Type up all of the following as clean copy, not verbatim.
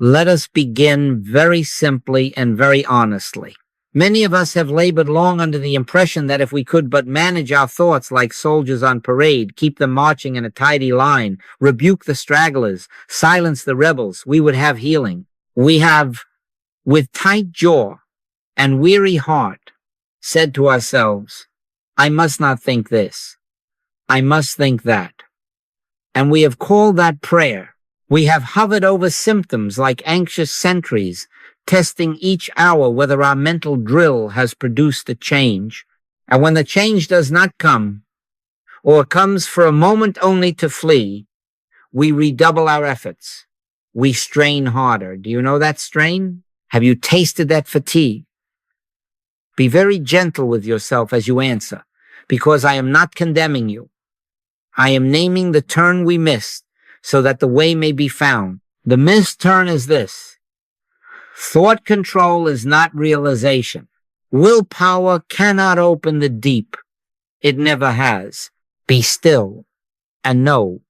Let us begin very simply and very honestly. Many of us have labored long under the impression that if we could but manage our thoughts like soldiers on parade, keep them marching in a tidy line, rebuke the stragglers, silence the rebels, we would have healing. We have, with tight jaw and weary heart, said to ourselves, I must not think this. I must think that. And we have called that prayer. We have hovered over symptoms like anxious sentries, testing each hour whether our mental drill has produced a change. And when the change does not come, or comes for a moment only to flee, we redouble our efforts. We strain harder. Do you know that strain? Have you tasted that fatigue? Be very gentle with yourself as you answer, because I am not condemning you. I am naming the turn we missed so that the way may be found. The missed turn is this. Thought control is not realization. Willpower cannot open the deep. It never has. Be still and know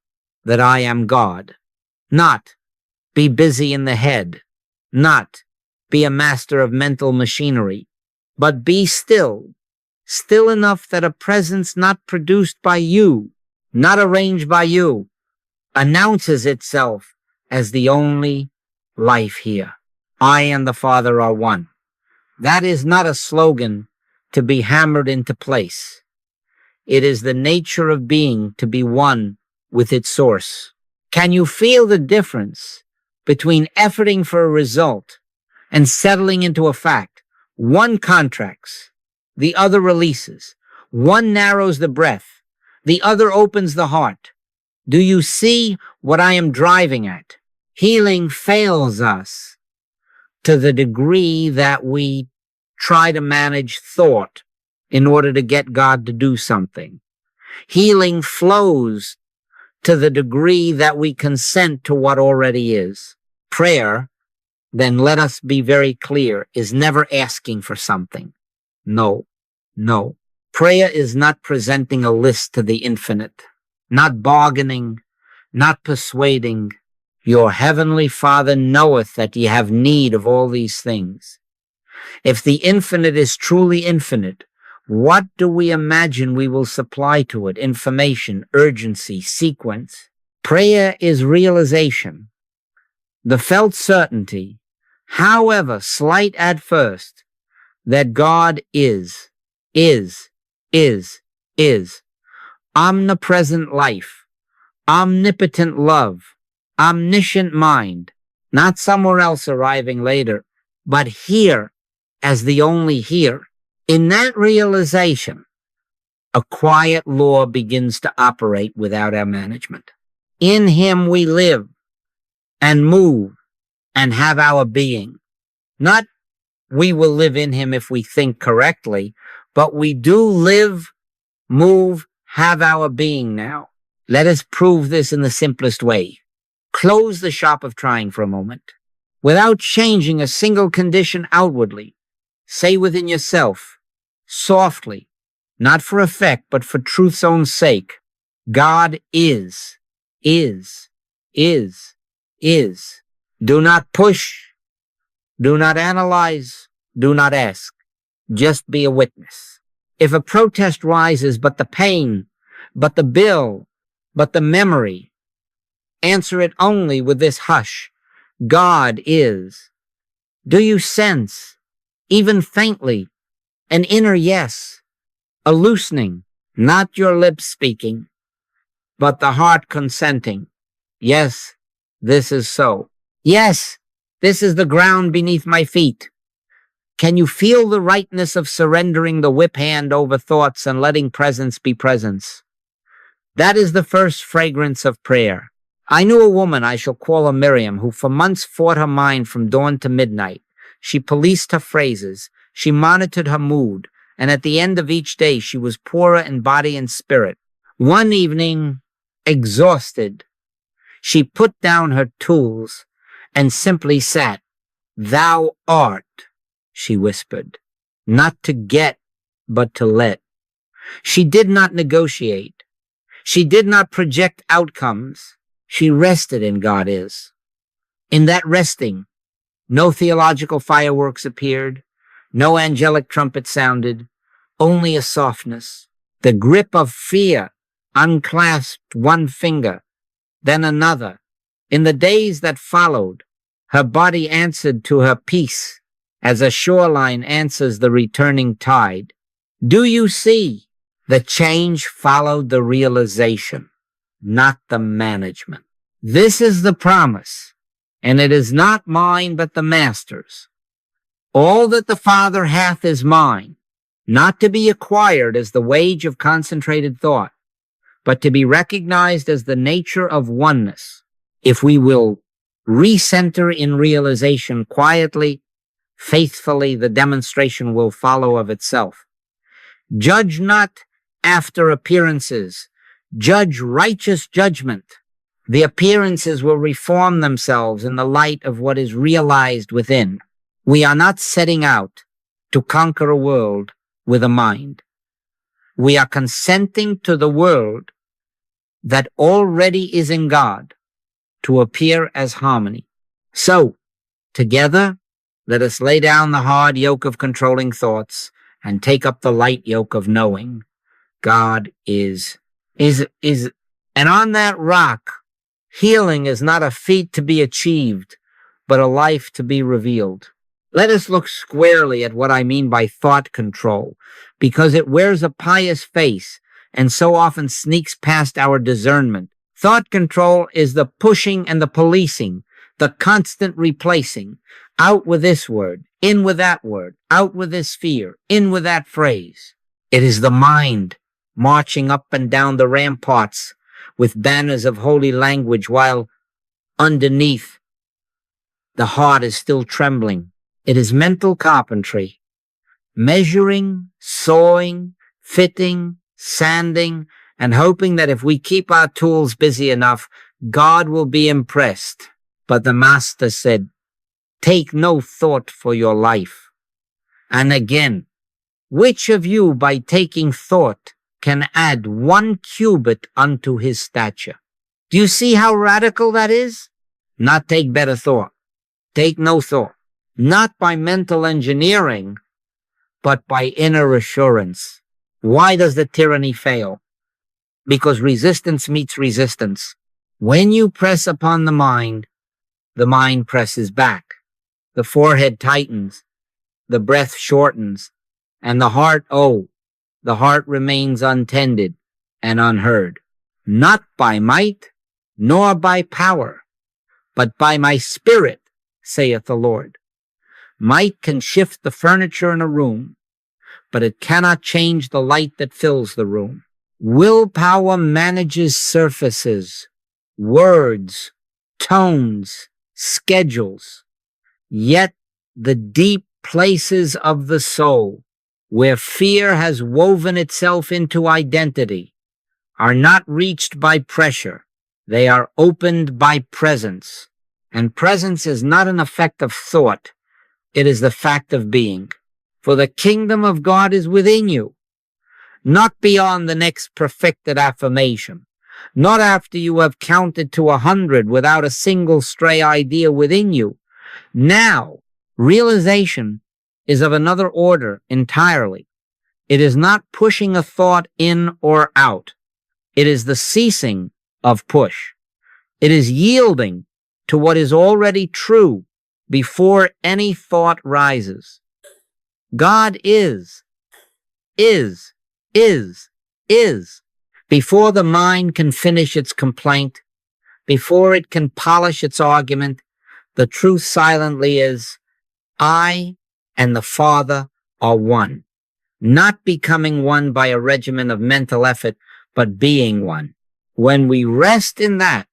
that I am God. Not be busy in the head. Not be a master of mental machinery. But be still. Still enough that a presence not produced by you, not arranged by you, announces itself as the only life here. I and the Father are one. That is not a slogan to be hammered into place. It is the nature of being to be one with its source. Can you feel the difference between efforting for a result and settling into a fact? One contracts, the other releases. One narrows the breath, the other opens the heart. Do you see what I am driving at? Healing fails us to the degree that we try to manage thought in order to get God to do something. Healing flows to the degree that we consent to what already is. Prayer, then let us be very clear, is never asking for something. No. Prayer is not presenting a list to the infinite, not bargaining, not persuading. Your heavenly Father knoweth that ye have need of all these things. If the infinite is truly infinite, what do we imagine we will supply to it? Information, urgency, sequence. Prayer is realization. The felt certainty, however slight at first, that God is omnipresent life, omnipotent love, omniscient mind, not somewhere else arriving later, but here as the only here. In that realization, a quiet law begins to operate without our management. In him we live and move and have our being. Not we will live in him if we think correctly, but we do live, move, have our being now. Let us prove this in the simplest way. Close the shop of trying for a moment. Without changing a single condition outwardly, say within yourself, softly, not for effect, but for truth's own sake, God is. Do not push. Do not analyze. Do not ask. Just be a witness. If a protest rises, but the pain, but the bill, but the memory, answer it only with this hush. God is. Do you sense, even faintly, an inner yes, a loosening, not your lips speaking, but the heart consenting? Yes, this is so. Yes, this is the ground beneath my feet. Can you feel the rightness of surrendering the whip hand over thoughts and letting presence be presence? That is the first fragrance of prayer. I knew a woman, I shall call her Miriam, who for months fought her mind from dawn to midnight. She policed her phrases. She monitored her mood. And at the end of each day, she was poorer in body and spirit. One evening, exhausted, she put down her tools and simply sat. Thou art, she whispered, not to get, but to let. She did not negotiate. She did not project outcomes. She rested in God is. In that resting, no theological fireworks appeared, no angelic trumpet sounded, only a softness. The grip of fear unclasped one finger, then another. In the days that followed, her body answered to her peace as a shoreline answers the returning tide. Do you see? The change followed the realization, not the management. This is the promise, and it is not mine but the Master's. All that the Father hath is mine, not to be acquired as the wage of concentrated thought, but to be recognized as the nature of oneness. If we will recenter in realization quietly, faithfully, the demonstration will follow of itself. Judge not after appearances. Judge righteous judgment. The appearances will reform themselves in the light of what is realized within. We are not setting out to conquer a world with a mind. We are consenting to the world that already is in God to appear as harmony. So, together, let us lay down the hard yoke of controlling thoughts and take up the light yoke of knowing God is. And on that rock, healing is not a feat to be achieved, but a life to be revealed. Let us look squarely at what I mean by thought control, because it wears a pious face and so often sneaks past our discernment. Thought control is the pushing and the policing, the constant replacing. Out with this word, in with that word, out with this fear, in with that phrase. It is the mind marching up and down the ramparts with banners of holy language while underneath the heart is still trembling. It is mental carpentry, measuring, sawing, fitting, sanding, and hoping that if we keep our tools busy enough, God will be impressed. But the Master said, take no thought for your life. And again, which of you by taking thought can add 1 cubit unto his stature? Do you see how radical that is? Not take better thought. Take no thought. Not by mental engineering, but by inner assurance. Why does the tyranny fail? Because resistance meets resistance. When you press upon the mind presses back. The forehead tightens, the breath shortens, and the heart remains untended and unheard. Not by might, nor by power, but by my spirit, saith the Lord. Might can shift the furniture in a room, but it cannot change the light that fills the room. Willpower manages surfaces, words, tones, schedules. Yet the deep places of the soul, where fear has woven itself into identity, are not reached by pressure. They are opened by presence. And presence is not an effect of thought. It is the fact of being. For the kingdom of God is within you, not beyond the next perfected affirmation, not after you have counted to 100 without a single stray idea within you. Now, realization is of another order entirely. It is not pushing a thought in or out. It is the ceasing of push. It is yielding to what is already true before any thought rises. God is. Before the mind can finish its complaint, before it can polish its argument, the truth silently is, I and the Father are one. Not becoming one by a regimen of mental effort, but being one. When we rest in that,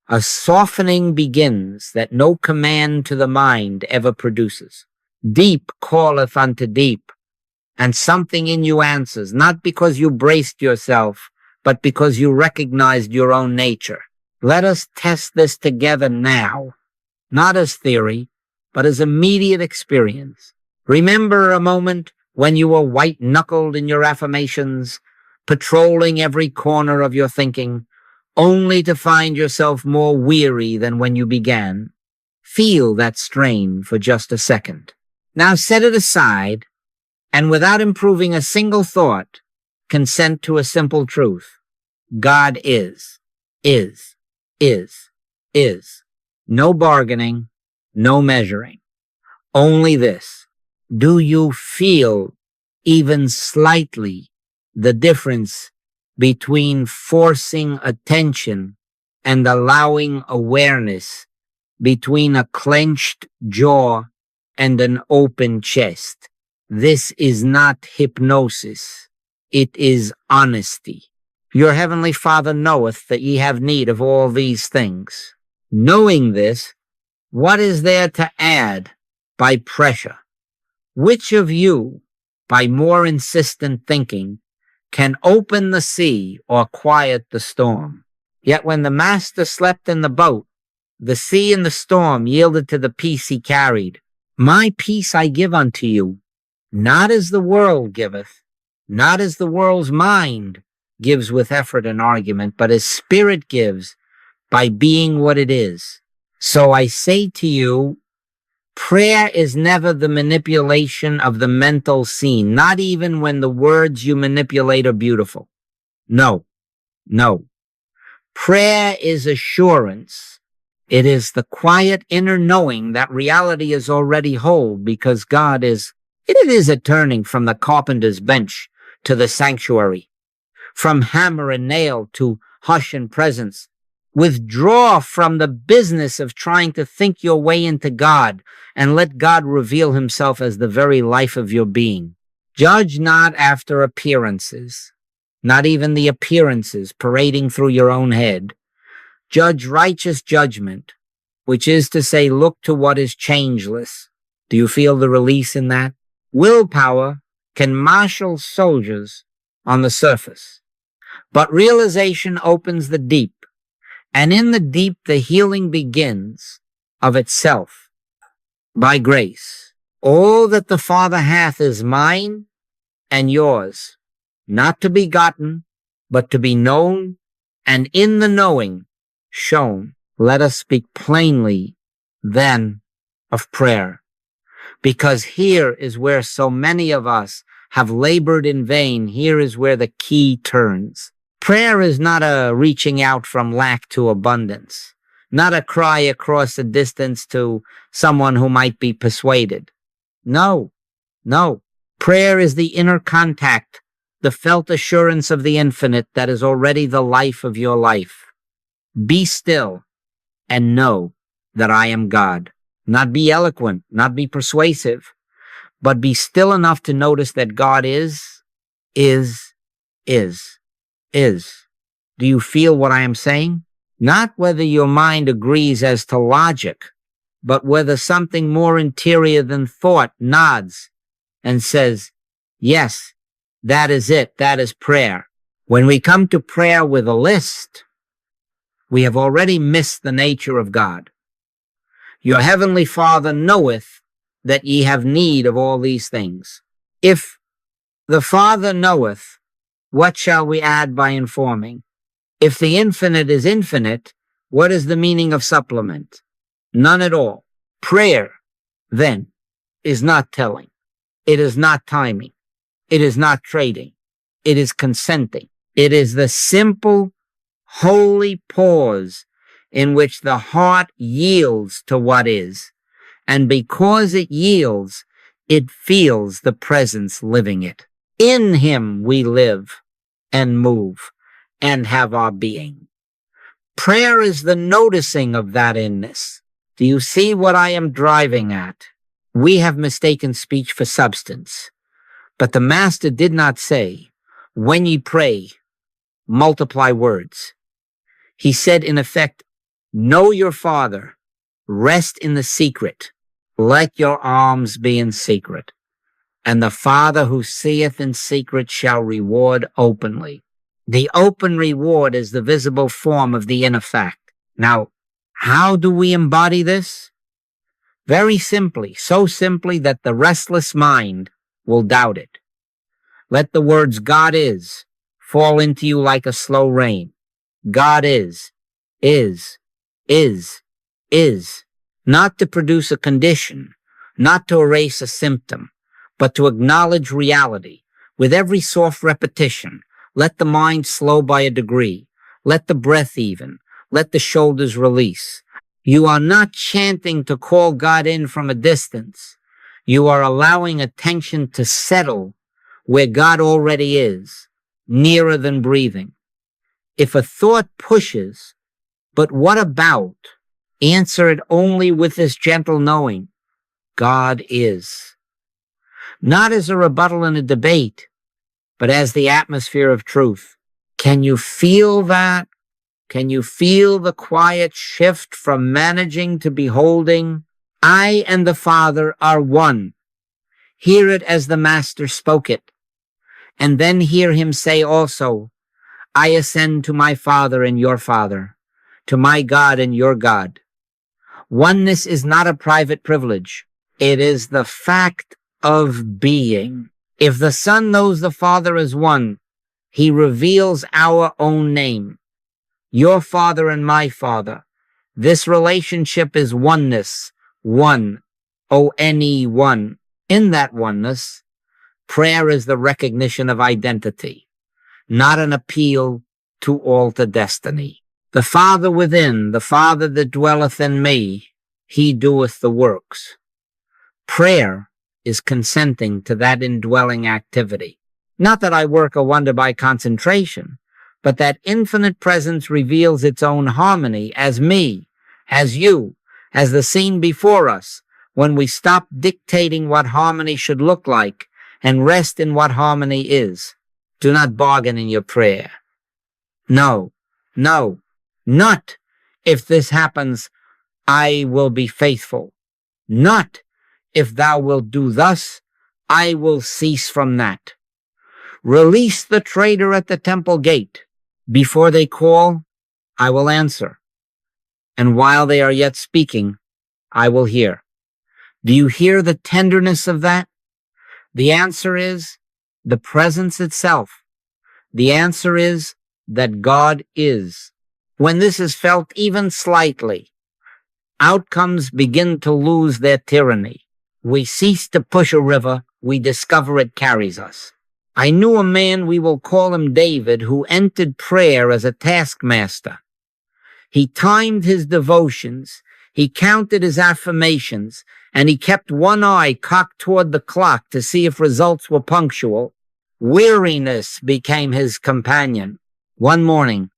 a softening begins that no command to the mind ever produces. Deep calleth unto deep, and something in you answers, not because you braced yourself, but because you recognized your own nature. Let us test this together now, not as theory, but as immediate experience. Remember a moment when you were white-knuckled in your affirmations, patrolling every corner of your thinking, only to find yourself more weary than when you began. Feel that strain for just a second. Now set it aside, and without improving a single thought, consent to a simple truth. God is, is, is, is. No bargaining, no measuring. Only this. Do you feel even slightly the difference between forcing attention and allowing awareness, between a clenched jaw and an open chest? This is not hypnosis. It is honesty. Your heavenly Father knoweth that ye have need of all these things. Knowing this, what is there to add by pressure? Which of you, by more insistent thinking, can open the sea or quiet the storm? Yet when the master slept in the boat, the sea and the storm yielded to the peace he carried. My peace I give unto you, not as the world giveth, not as the world's mind gives with effort and argument, but as spirit gives by being what it is. So I say to you, prayer is never the manipulation of the mental scene, not even when the words you manipulate are beautiful. No, no. Prayer is assurance. It is the quiet inner knowing that reality is already whole because God is. It is a turning from the carpenter's bench to the sanctuary, from hammer and nail to hush and presence. Withdraw from the business of trying to think your way into God and let God reveal himself as the very life of your being. Judge not after appearances, not even the appearances parading through your own head. Judge righteous judgment, which is to say, look to what is changeless. Do you feel the release in that? Willpower can marshal soldiers on the surface, but realization opens the deep. And in the deep, the healing begins of itself by grace. All that the Father hath is mine and yours, not to be gotten, but to be known, and in the knowing shown. Let us speak plainly then of prayer, because here is where so many of us have labored in vain. Here is where the key turns. Prayer is not a reaching out from lack to abundance, not a cry across a distance to someone who might be persuaded. No, no. Prayer is the inner contact, the felt assurance of the infinite that is already the life of your life. Be still and know that I am God. Not be eloquent, not be persuasive, but be still enough to notice that God is. Do you feel what I am saying? Not whether your mind agrees as to logic, but whether something more interior than thought nods and says, yes, that is it. That is prayer. When we come to prayer with a list, we have already missed the nature of God. Your heavenly Father knoweth that ye have need of all these things. If the Father knoweth, what shall we add by informing? If the infinite is infinite, what is the meaning of supplement? None at all. Prayer, then, is not telling. It is not timing. It is not trading. It is consenting. It is the simple, holy pause in which the heart yields to what is. And because it yields, it feels the presence living it. In him we live and move and have our being. Prayer is the noticing of that inness. Do you see what I am driving at? We have mistaken speech for substance. But the Master did not say, when ye pray, multiply words. He said, in effect, know your Father, rest in the secret, let your alms be in secret, and the Father who seeth in secret shall reward openly. The open reward is the visible form of the inner fact. Now, how do we embody this? Very simply, so simply that the restless mind will doubt it. Let the words God is fall into you like a slow rain. God is. not to produce a condition, not to erase a symptom, but to acknowledge reality. With every soft repetition, let the mind slow by a degree. Let the breath even. Let the shoulders release. You are not chanting to call God in from a distance. You are allowing attention to settle where God already is, nearer than breathing. If a thought pushes, but what about? Answer it only with this gentle knowing. God is. Not as a rebuttal in a debate, but as the atmosphere of truth. Can you feel that? Can you feel the quiet shift from managing to beholding? I and the Father are one. Hear it as the Master spoke it. And then hear him say also, I ascend to my Father and your Father, to my God and your God. Oneness is not a private privilege. It is the fact of being. If the Son knows the Father as one, he reveals our own name. Your Father and my Father. This relationship is oneness. One. O-N-E-1. In that oneness, prayer is the recognition of identity, not an appeal to alter destiny. The Father within, the Father that dwelleth in me, he doeth the works. Prayer is consenting to that indwelling activity. Not that I work a wonder by concentration, but that infinite presence reveals its own harmony as me, as you, as the scene before us, when we stop dictating what harmony should look like and rest in what harmony is. Do not bargain in your prayer. No, not if this happens, I will be faithful. Not if thou wilt do thus, I will cease from that. Release the traitor at the temple gate. Before they call, I will answer. And while they are yet speaking, I will hear. Do you hear the tenderness of that? The answer is the presence itself. The answer is that God is. When this is felt even slightly, outcomes begin to lose their tyranny. We cease to push a river, we discover it carries us. I knew a man, we will call him David, who entered prayer as a taskmaster. He timed his devotions, he counted his affirmations, and he kept one eye cocked toward the clock to see if results were punctual. Weariness became his companion. One morning,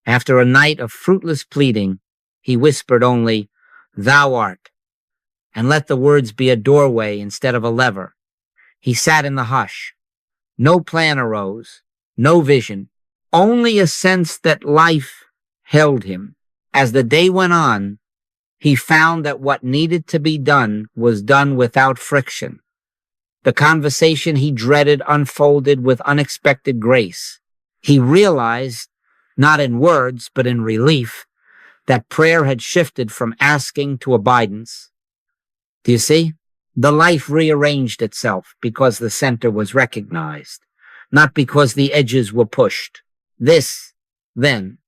after a night of fruitless pleading, he whispered only, Thou art, and let the words be a doorway instead of a lever. He sat in the hush. No plan arose, no vision, only a sense that life held him. As the day went on, he found that what needed to be done was done without friction. The conversation he dreaded unfolded with unexpected grace. He realized, not in words, but in relief, that prayer had shifted from asking to abidance. Do you see? The life rearranged itself because the center was recognized, not because the edges were pushed. This, then,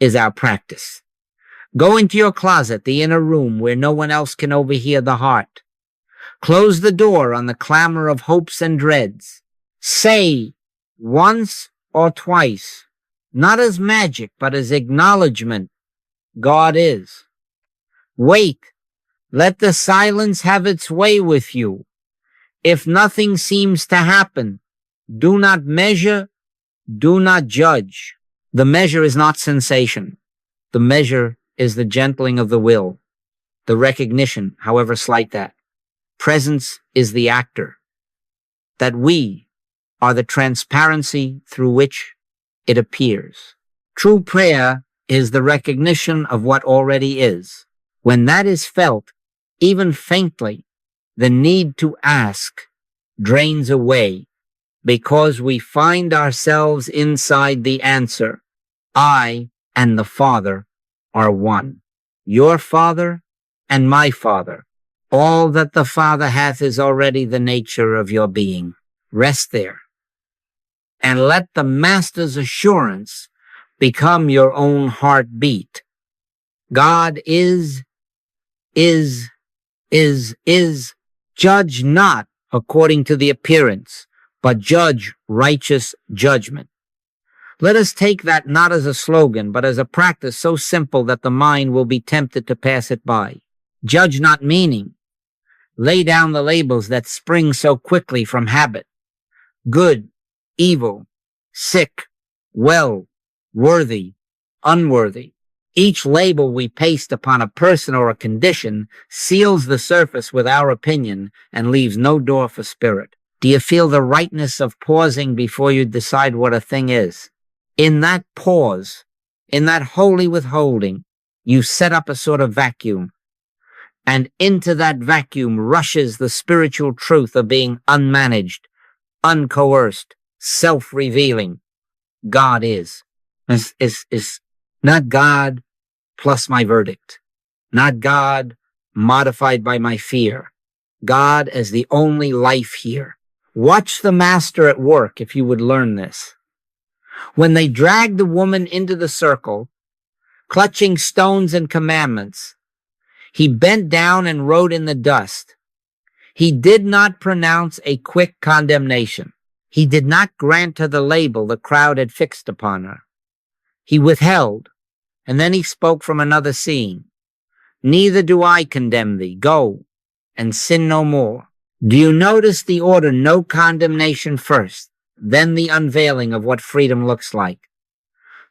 is our practice. Go into your closet, the inner room where no one else can overhear the heart. Close the door on the clamor of hopes and dreads. Say once or twice, not as magic, but as acknowledgement, God is. Wait. Let the silence have its way with you. If nothing seems to happen, do not measure, do not judge. The measure is not sensation. The measure is the gentling of the will, the recognition, however slight that. Presence is the actor. That we are the transparency through which it appears. True prayer is the recognition of what already is. When that is felt, even faintly, the need to ask drains away because we find ourselves inside the answer. I and the Father are one. Your Father and my Father. All that the Father hath is already the nature of your being. Rest there. And let the Master's assurance become your own heartbeat. God is is, judge not according to the appearance, but judge righteous judgment. Let us take that not as a slogan, but as a practice so simple that the mind will be tempted to pass it by. Judge not meaning, lay down the labels that spring so quickly from habit. Good, evil, sick, well, worthy, unworthy. Each label we paste upon a person or a condition seals the surface with our opinion and leaves no door for spirit. Do you feel the rightness of pausing before you decide what a thing is? In that pause, in that holy withholding, you set up a sort of vacuum. And into that vacuum rushes the spiritual truth of being unmanaged, uncoerced, self-revealing. God is not God plus my verdict, not God modified by my fear. God as the only life here. Watch the master at work if you would learn this. When they dragged the woman into the circle, clutching stones and commandments, he bent down and wrote in the dust. He did not pronounce a quick condemnation. He did not grant her the label the crowd had fixed upon her. He withheld, and then he spoke from another scene. Neither do I condemn thee. Go and sin no more. Do you notice the order? No condemnation first, then the unveiling of what freedom looks like.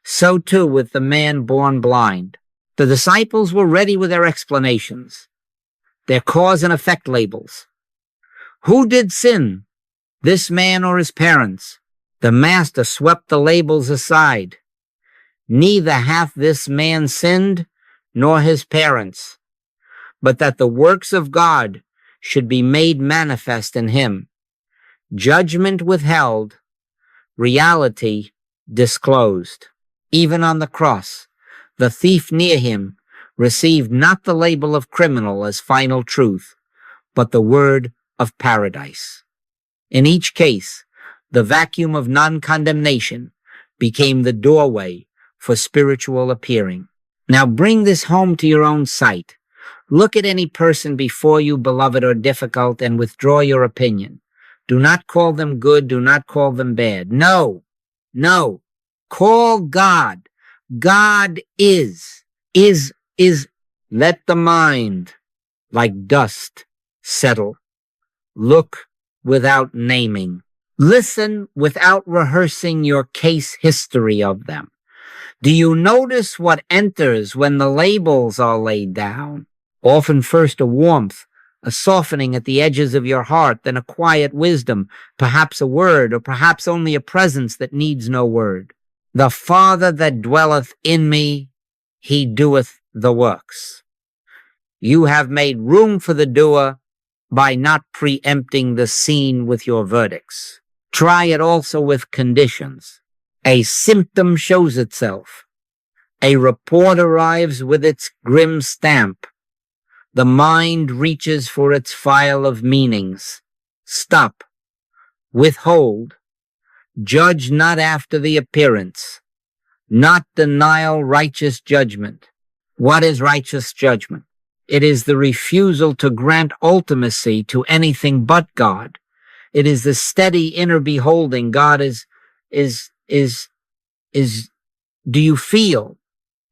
So too with the man born blind. The disciples were ready with their explanations, their cause and effect labels. Who did sin, this man or his parents? The master swept the labels aside. Neither hath this man sinned, nor his parents, but that the works of God should be made manifest in him. Judgment withheld, reality disclosed. Even on the cross, the thief near him received not the label of criminal as final truth, but the word of paradise. In each case, the vacuum of non-condemnation became the doorway for spiritual appearing. Now bring this home to your own sight. Look at any person before you, beloved or difficult, and withdraw your opinion. Do not call them good. Do not call them bad. No. Call God. God is. Let the mind, like dust, settle. Look without naming. Listen without rehearsing your case history of them. Do you notice what enters when the labels are laid down? Often first a warmth, a softening at the edges of your heart, then a quiet wisdom, perhaps a word, or perhaps only a presence that needs no word. The Father that dwelleth in me, he doeth the works. You have made room for the doer by not preempting the scene with your verdicts. Try it also with conditions. A symptom shows itself. A report arrives with its grim stamp. The mind reaches for its file of meanings. Stop. Withhold. Judge not after the appearance. Not denial righteous judgment. What is righteous judgment? It is the refusal to grant ultimacy to anything but God. It is the steady inner beholding. God is, do you feel,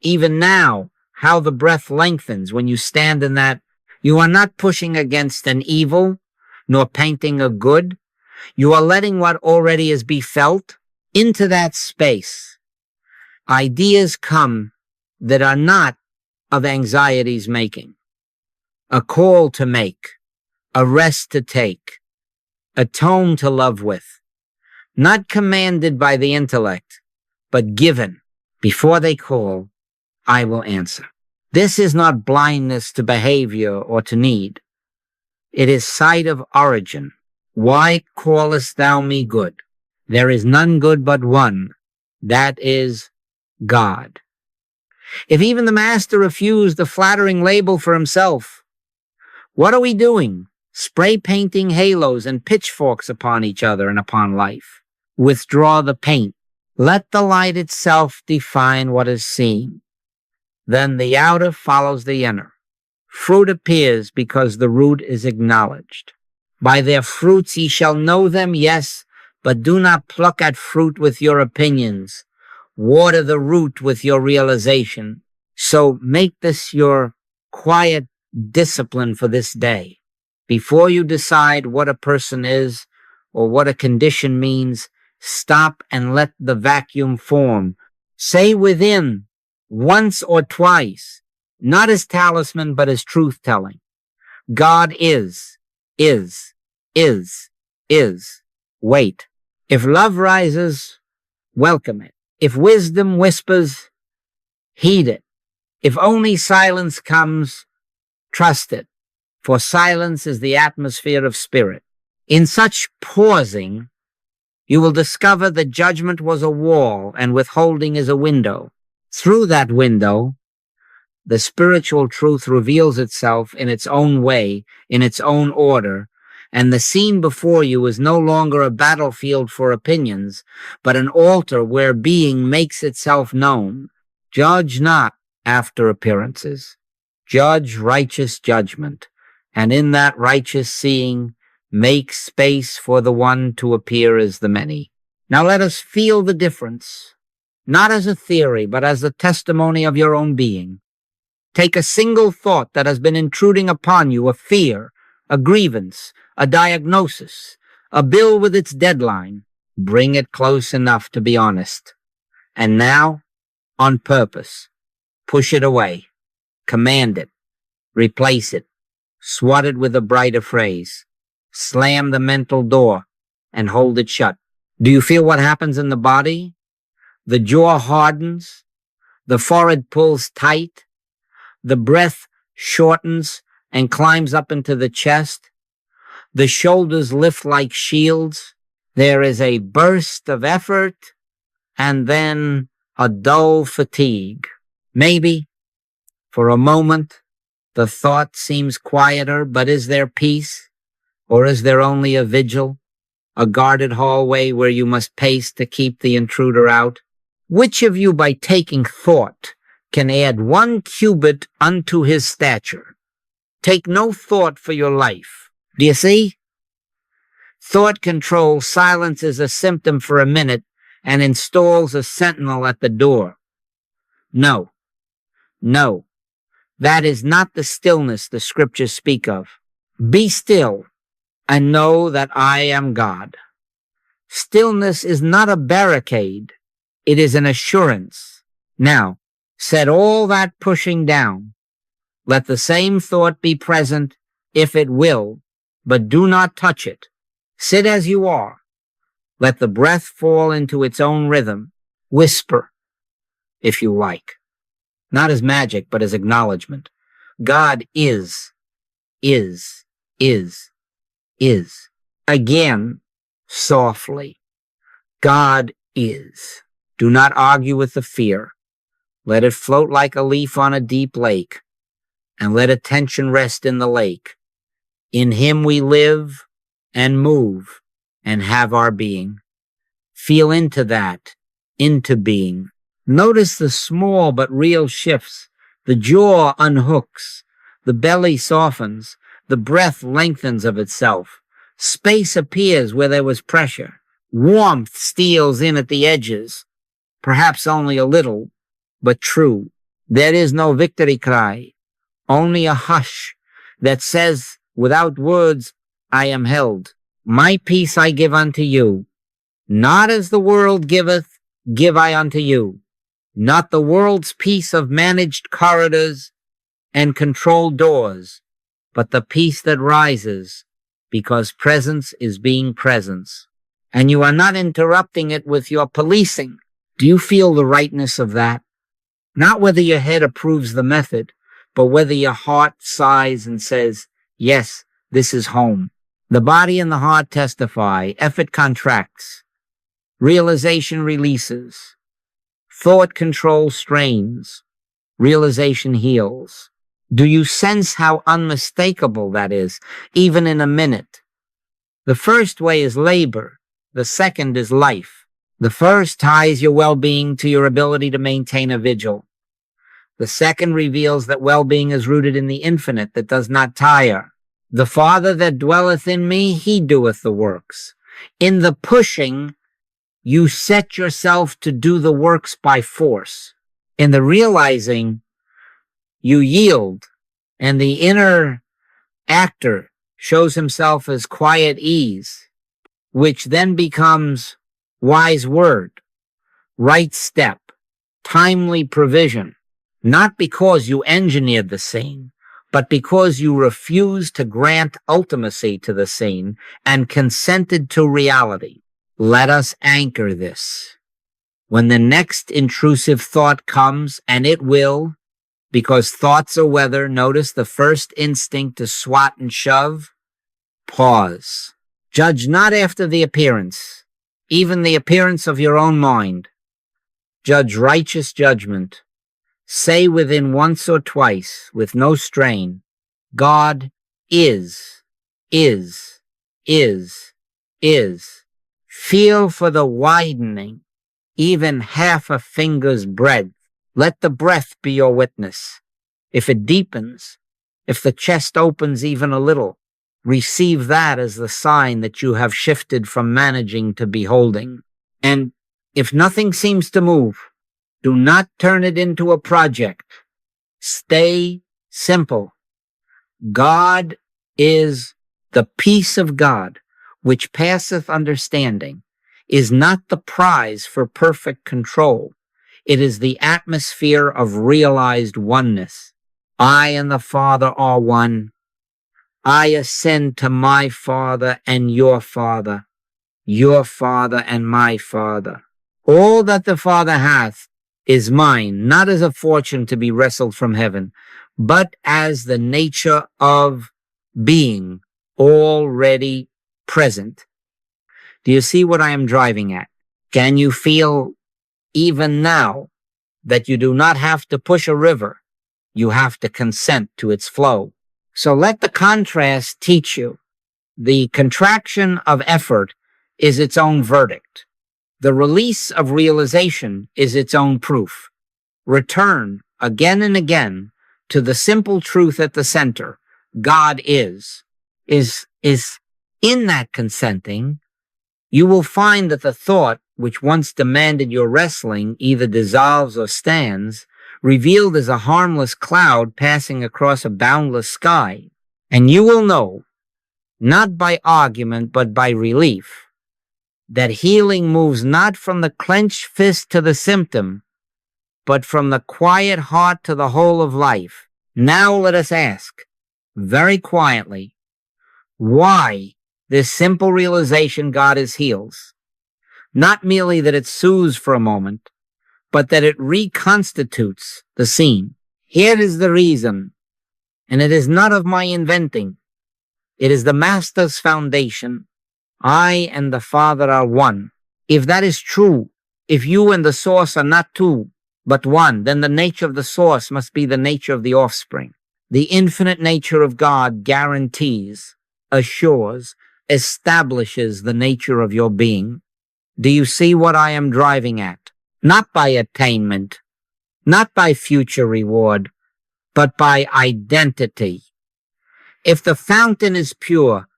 even now, how the breath lengthens when you stand in that? You are not pushing against an evil, nor painting a good. You are letting what already is be felt into that space. Ideas come that are not of anxiety's making. A call to make, a rest to take, a tone to love with, not commanded by the intellect, but given. Before they call, I will answer. This is not blindness to behavior or to need. It is sight of origin. Why callest thou me good? There is none good but one, that is God. If even the master refused the flattering label for himself, what are we doing? Spray painting halos and pitchforks upon each other and upon life. Withdraw the paint. Let the light itself define what is seen. Then the outer follows the inner. Fruit appears because the root is acknowledged. By their fruits ye shall know them, yes, but do not pluck at fruit with your opinions. Water the root with your realization. So make this your quiet discipline for this day. Before you decide what a person is or what a condition means, stop and let the vacuum form. Say within once or twice, not as talisman, but as truth-telling. God is. Wait. If love rises, welcome it. If wisdom whispers, heed it. If only silence comes, trust it. For silence is the atmosphere of spirit. In such pausing, you will discover that judgment was a wall and withholding is a window. Through that window, the spiritual truth reveals itself in its own way, in its own order, and the scene before you is no longer a battlefield for opinions, but an altar where being makes itself known. Judge not after appearances. Judge righteous judgment, and in that righteous seeing, make space for the one to appear as the many. Now let us feel the difference, not as a theory, but as the testimony of your own being. Take a single thought that has been intruding upon you, a fear, a grievance, a diagnosis, a bill with its deadline. Bring it close enough to be honest. And now, on purpose, push it away, command it, replace it, swat it with a brighter phrase, slam the mental door, and hold it shut. Do you feel what happens in the body? The jaw hardens, the forehead pulls tight, the breath shortens and climbs up into the chest, the shoulders lift like shields, there is a burst of effort, and then a dull fatigue. Maybe, for a moment, the thought seems quieter, but is there peace? Or is there only a vigil, a guarded hallway where you must pace to keep the intruder out? Which of you, by taking thought, can add 1 cubit unto his stature? Take no thought for your life. Do you see? Thought control silences a symptom for a minute and installs a sentinel at the door. No, that is not the stillness the scriptures speak of. Be still and know that I am God. Stillness is not a barricade. It is an assurance. Now, set all that pushing down. Let the same thought be present if it will, but do not touch it. Sit as you are. Let the breath fall into its own rhythm. Whisper, if you like. Not as magic, but as acknowledgement. God is. Again, softly. God is. Do not argue with the fear. Let it float like a leaf on a deep lake, and let attention rest in the lake. In him we live and move and have our being. Feel into that, into being. Notice the small but real shifts. The jaw unhooks, the belly softens, the breath lengthens of itself. Space appears where there was pressure. Warmth steals in at the edges, perhaps only a little, but true. There is no victory cry, only a hush that says, without words, I am held. My peace I give unto you. Not as the world giveth, give I unto you. Not the world's peace of managed corridors and controlled doors, but the peace that rises because presence is being presence. And you are not interrupting it with your policing. Do you feel the rightness of that? Not whether your head approves the method, but whether your heart sighs and says, yes, this is home. The body and the heart testify. Effort contracts. Realization releases. Thought control strains. Realization heals. Do you sense how unmistakable that is, even in a minute? The first way is labor. The second is life. The first ties your well-being to your ability to maintain a vigil. The second reveals that well-being is rooted in the infinite that does not tire. The Father that dwelleth in me, he doeth the works. In the pushing, you set yourself to do the works by force. In the realizing, you yield, and the inner actor shows himself as quiet ease, which then becomes wise word, right step, timely provision, not because you engineered the scene, but because you refused to grant ultimacy to the scene and consented to reality. Let us anchor this. When the next intrusive thought comes, and it will, because thoughts are weather, notice the first instinct to swat and shove, pause. Judge not after the appearance, even the appearance of your own mind. Judge righteous judgment. Say within once or twice, with no strain, God is. Feel for the widening, even half a finger's breadth. Let the breath be your witness. If it deepens, if the chest opens even a little, receive that as the sign that you have shifted from managing to beholding. And if nothing seems to move, do not turn it into a project. Stay simple. God is the peace of God, which passeth understanding, is not the prize for perfect control. It is the atmosphere of realized oneness. I and the Father are one. I ascend to my Father and your Father and my Father. All that the Father hath is mine, not as a fortune to be wrestled from heaven, but as the nature of being already present. Do you see what I am driving at? Can you feel even now that you do not have to push a river? You have to consent to its flow. So let the contrast teach you. The contraction of effort is its own verdict. The release of realization is its own proof. Return again and again to the simple truth at the center. God is in that consenting. You will find that the thought which once demanded your wrestling either dissolves or stands, revealed as a harmless cloud passing across a boundless sky. And you will know, not by argument but by relief, that healing moves not from the clenched fist to the symptom, but from the quiet heart to the whole of life. Now let us ask, very quietly, why this simple realization God is heals? Not merely that it soothes for a moment, but that it reconstitutes the scene. Here is the reason, and it is not of my inventing. It is the Master's foundation. I and the Father are one. If that is true, if you and the source are not two, but one, then the nature of the source must be the nature of the offspring. The infinite nature of God guarantees, assures, establishes the nature of your being. Do you see what I am driving at? Not by attainment, not by future reward, but by identity. If the fountain is pure,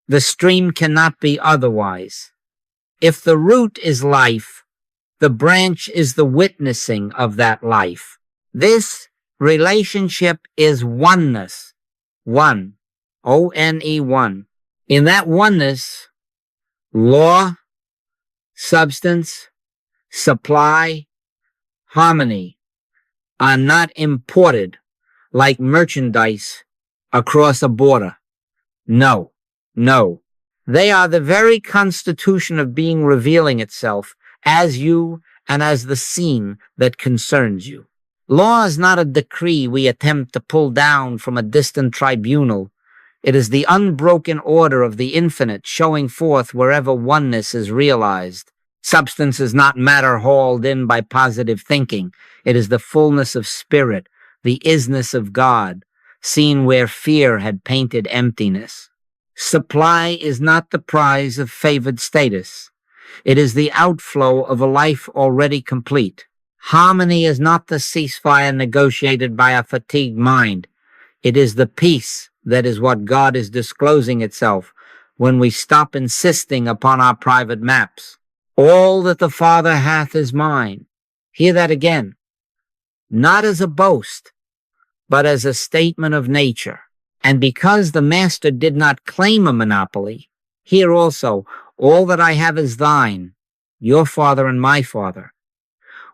the stream cannot be otherwise. If the root is life, the branch is the witnessing of that life. This relationship is oneness. One. O-N-E, one. In that oneness, law, substance, supply, harmony are not imported like merchandise across a border. No. They are the very constitution of being revealing itself as you and as the scene that concerns you. Law is not a decree we attempt to pull down from a distant tribunal. It is the unbroken order of the infinite showing forth wherever oneness is realized. Substance is not matter hauled in by positive thinking. It is the fullness of spirit, the isness of God, seen where fear had painted emptiness. Supply is not the prize of favored status. It is the outflow of a life already complete. Harmony is not the ceasefire negotiated by a fatigued mind. It is the peace that is what God is disclosing itself when we stop insisting upon our private maps. All that the Father hath is mine. Hear that again. Not as a boast, but as a statement of nature. And because the Master did not claim a monopoly, here also, all that I have is thine, your Father and my Father.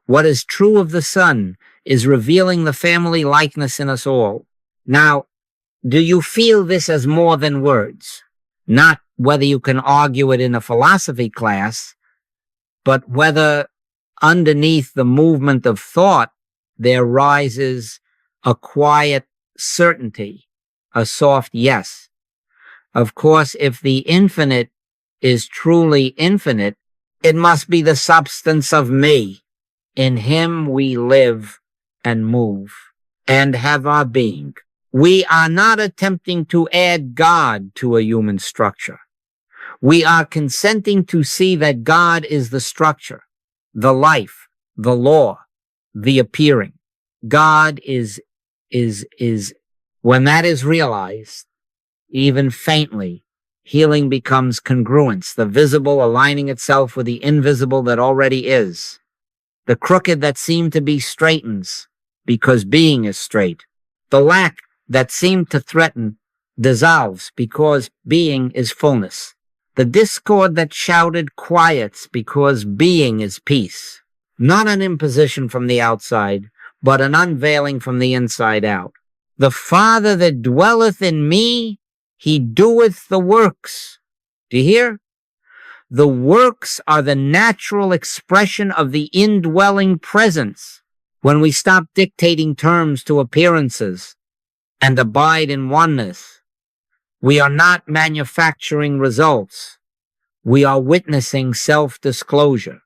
What is true of the Son is revealing the family likeness in us all. Now, do you feel this as more than words? Not whether you can argue it in a philosophy class, but whether underneath the movement of thought there rises a quiet certainty, a soft yes. Of course, if the infinite is truly infinite, it must be the substance of me. In him we live and move and have our being. We are not attempting to add God to a human structure. We are consenting to see that God is the structure, the life, the law, the appearing. God is, when that is realized, even faintly, healing becomes congruence, the visible aligning itself with the invisible that already is. The crooked that seemed to be straightens because being is straight. The lack that seemed to threaten dissolves because being is fullness. The discord that shouted quiets because being is peace. Not an imposition from the outside, but an unveiling from the inside out. The Father that dwelleth in me, he doeth the works. Do you hear? The works are the natural expression of the indwelling presence. When we stop dictating terms to appearances and abide in oneness, we are not manufacturing results. We are witnessing self-disclosure.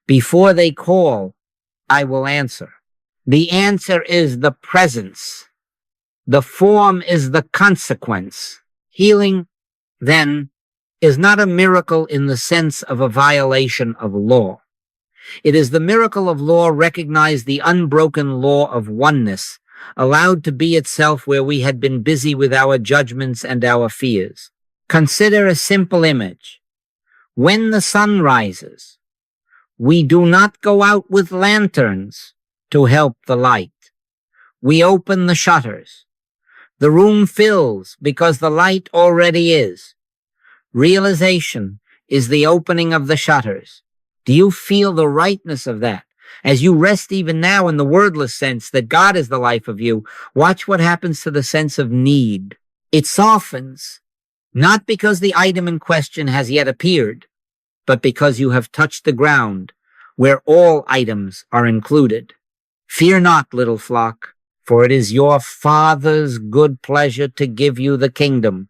Before they call, I will answer. The answer is the presence. The form is the consequence. Healing, then, is not a miracle in the sense of a violation of law. It is the miracle of law recognized the unbroken law of oneness, allowed to be itself where we had been busy with our judgments and our fears. Consider a simple image. When the sun rises, we do not go out with lanterns to help the light. We open the shutters. The room fills because the light already is. Realization is the opening of the shutters. Do you feel the rightness of that? As you rest even now in the wordless sense that God is the life of you, watch what happens to the sense of need. It softens, not because the item in question has yet appeared, but because you have touched the ground where all items are included. Fear not, little flock, for it is your Father's good pleasure to give you the kingdom.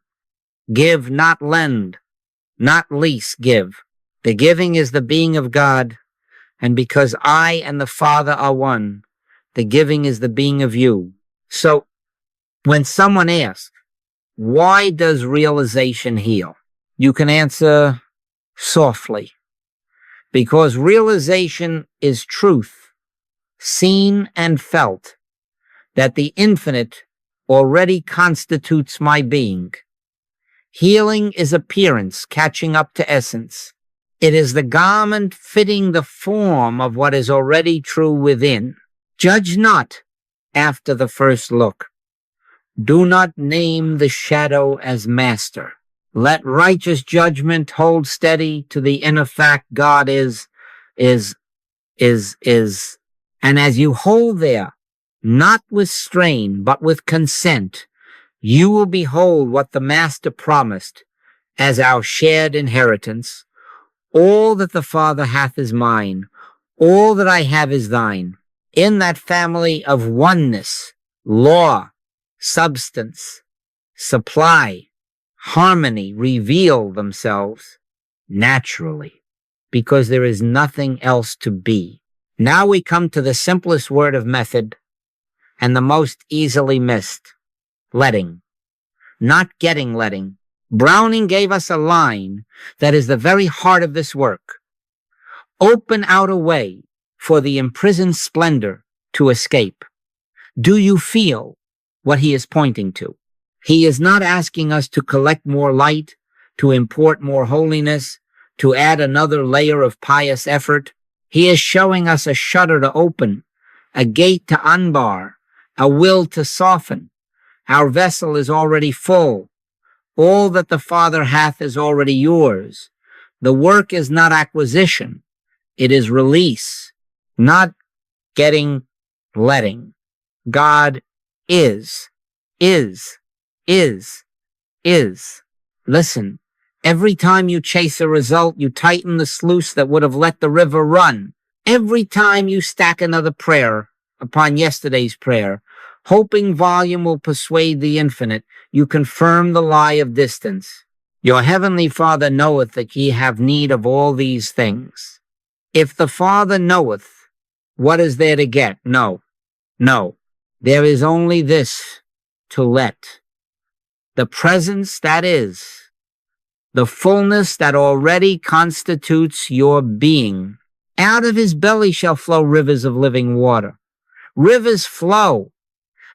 Give, not lend, not lease, give. The giving is the being of God, and because I and the Father are one, the giving is the being of you. So, when someone asks, why does realization heal? You can answer softly. Because realization is truth, seen and felt, that the infinite already constitutes my being. Healing is appearance catching up to essence. It is the garment fitting the form of what is already true within. Judge not after the first look. Do not name the shadow as master. Let righteous judgment hold steady to the inner fact God is. And as you hold there, not with strain, but with consent, you will behold what the Master promised as our shared inheritance. All that the Father hath is mine. All that I have is thine. In that family of oneness, law, substance, supply, harmony reveal themselves naturally, because there is nothing else to be. Now we come to the simplest word of method and the most easily missed. Letting. Not getting letting. Browning gave us a line that is the very heart of this work. Open out a way for the imprisoned splendor to escape. Do you feel what he is pointing to? He is not asking us to collect more light, to import more holiness, to add another layer of pious effort. He is showing us a shutter to open, a gate to unbar, a will to soften. Our vessel is already full. All that the Father hath is already yours. The work is not acquisition. It is release, not getting, letting. God is. Listen, every time you chase a result, you tighten the sluice that would have let the river run. Every time you stack another prayer upon yesterday's prayer, hoping volume will persuade the infinite, you confirm the lie of distance. Your heavenly Father knoweth that ye have need of all these things. If the Father knoweth, what is there to get? No. There is only this to let. The presence that is, the fullness that already constitutes your being. Out of his belly shall flow rivers of living water. Rivers flow.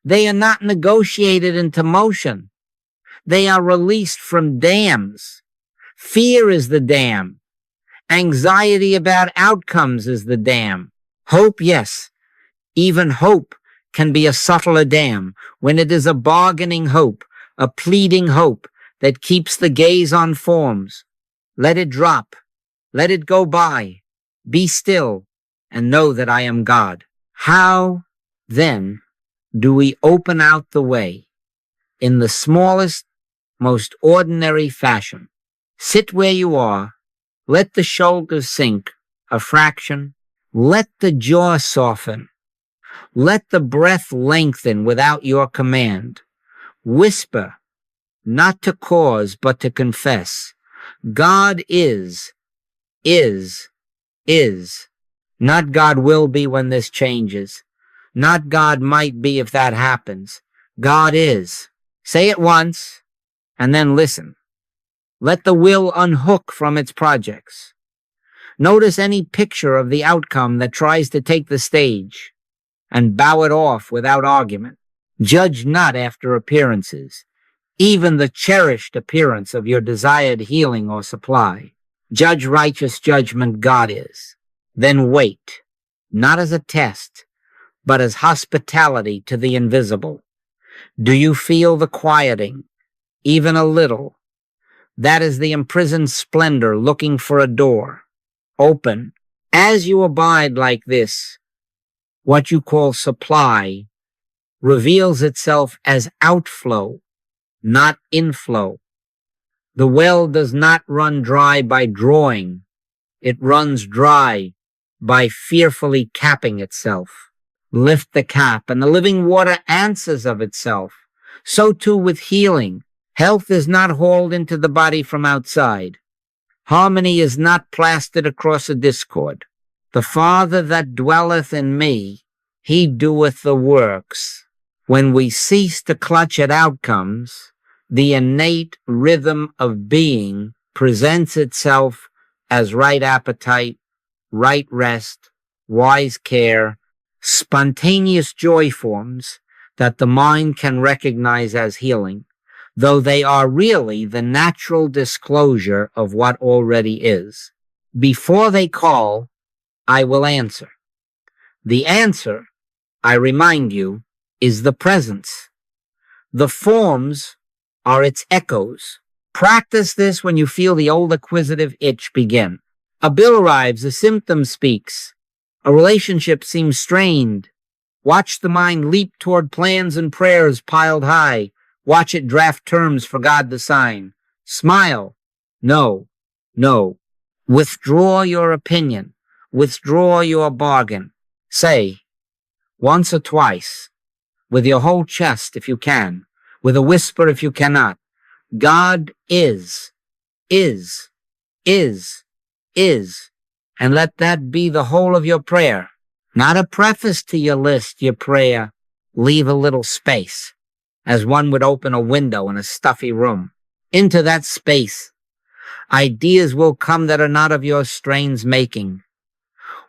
They are not negotiated into motion. They are released from dams. Fear is the dam. Anxiety about outcomes is the dam. Hope, yes. Even hope can be a subtler dam when it is a bargaining hope, a pleading hope that keeps the gaze on forms. Let it drop. Let it go by. Be still and know that I am God. How, then, do we open out the way? In the smallest, most ordinary fashion. Sit where you are. Let the shoulders sink a fraction. Let the jaw soften. Let the breath lengthen without your command. Whisper, not to cause, but to confess. God is. Not God will be when this changes. Not God might be if that happens. God is. Say it once, and then listen. Let the will unhook from its projects. Notice any picture of the outcome that tries to take the stage, and bow it off without argument. Judge not after appearances, even the cherished appearance of your desired healing or supply. Judge righteous judgment God is. Then wait, not as a test, but as hospitality to the invisible. Do you feel the quieting, even a little? That is the imprisoned splendor looking for a door. Open. As you abide like this, what you call supply reveals itself as outflow, not inflow. The well does not run dry by drawing. It runs dry by fearfully capping itself. Lift the cap, and the living water answers of itself. So too with healing. Health is not hauled into the body from outside. Harmony is not plastered across a discord. The Father that dwelleth in me, he doeth the works. When we cease to clutch at outcomes, the innate rhythm of being presents itself as right appetite, right rest, wise care, spontaneous joy forms that the mind can recognize as healing, though they are really the natural disclosure of what already is. Before they call, I will answer. The answer, I remind you, is the presence. The forms are its echoes. Practice this when you feel the old acquisitive itch begin. A bill arrives, a symptom speaks. A relationship seems strained. Watch the mind leap toward plans and prayers piled high. Watch it draft terms for God to sign. Smile. No. Withdraw your opinion. Withdraw your bargain. Say, once or twice, with your whole chest if you can, with a whisper if you cannot, God is, and let that be the whole of your prayer. Not a preface to your list, your prayer. Leave a little space, as one would open a window in a stuffy room. Into that space, ideas will come that are not of your strain's making.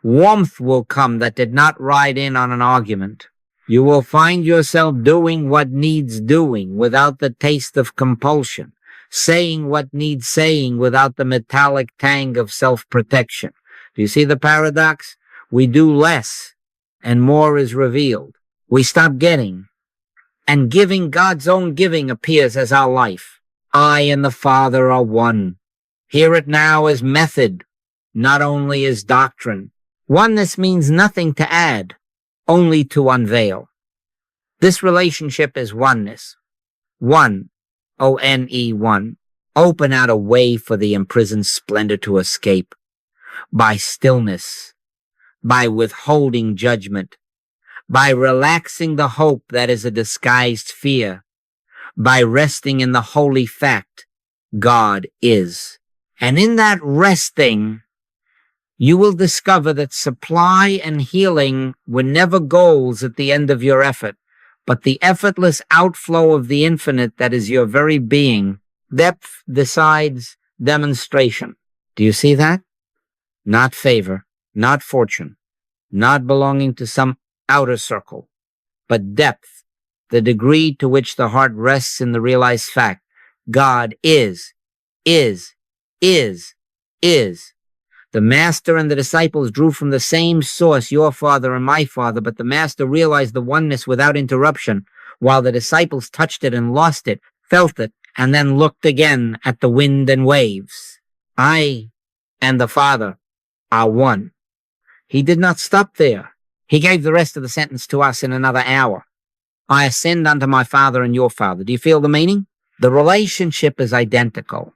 Warmth will come that did not ride in on an argument. You will find yourself doing what needs doing without the taste of compulsion, saying what needs saying without the metallic tang of self-protection. Do you see the paradox? We do less, and more is revealed. We stop getting, and giving, God's own giving, appears as our life. I and the Father are one. Hear it now as method, not only as doctrine. Oneness means nothing to add, only to unveil. This relationship is oneness. One, O-N-E, one. Open out a way for the imprisoned splendor to escape. By stillness, by withholding judgment, by relaxing the hope that is a disguised fear, by resting in the holy fact, God is. And in that resting, you will discover that supply and healing were never goals at the end of your effort, but the effortless outflow of the infinite that is your very being. Depth decides demonstration. Do you see that? Not favor, not fortune, not belonging to some outer circle, but depth, the degree to which the heart rests in the realized fact. God is. The master and the disciples drew from the same source, your Father and my Father, but the master realized the oneness without interruption, while the disciples touched it and lost it, felt it, and then looked again at the wind and waves. I and the Father are one. He did not stop there. He gave the rest of the sentence to us in another hour. I ascend unto my Father and your Father. Do you feel the meaning? The relationship is identical.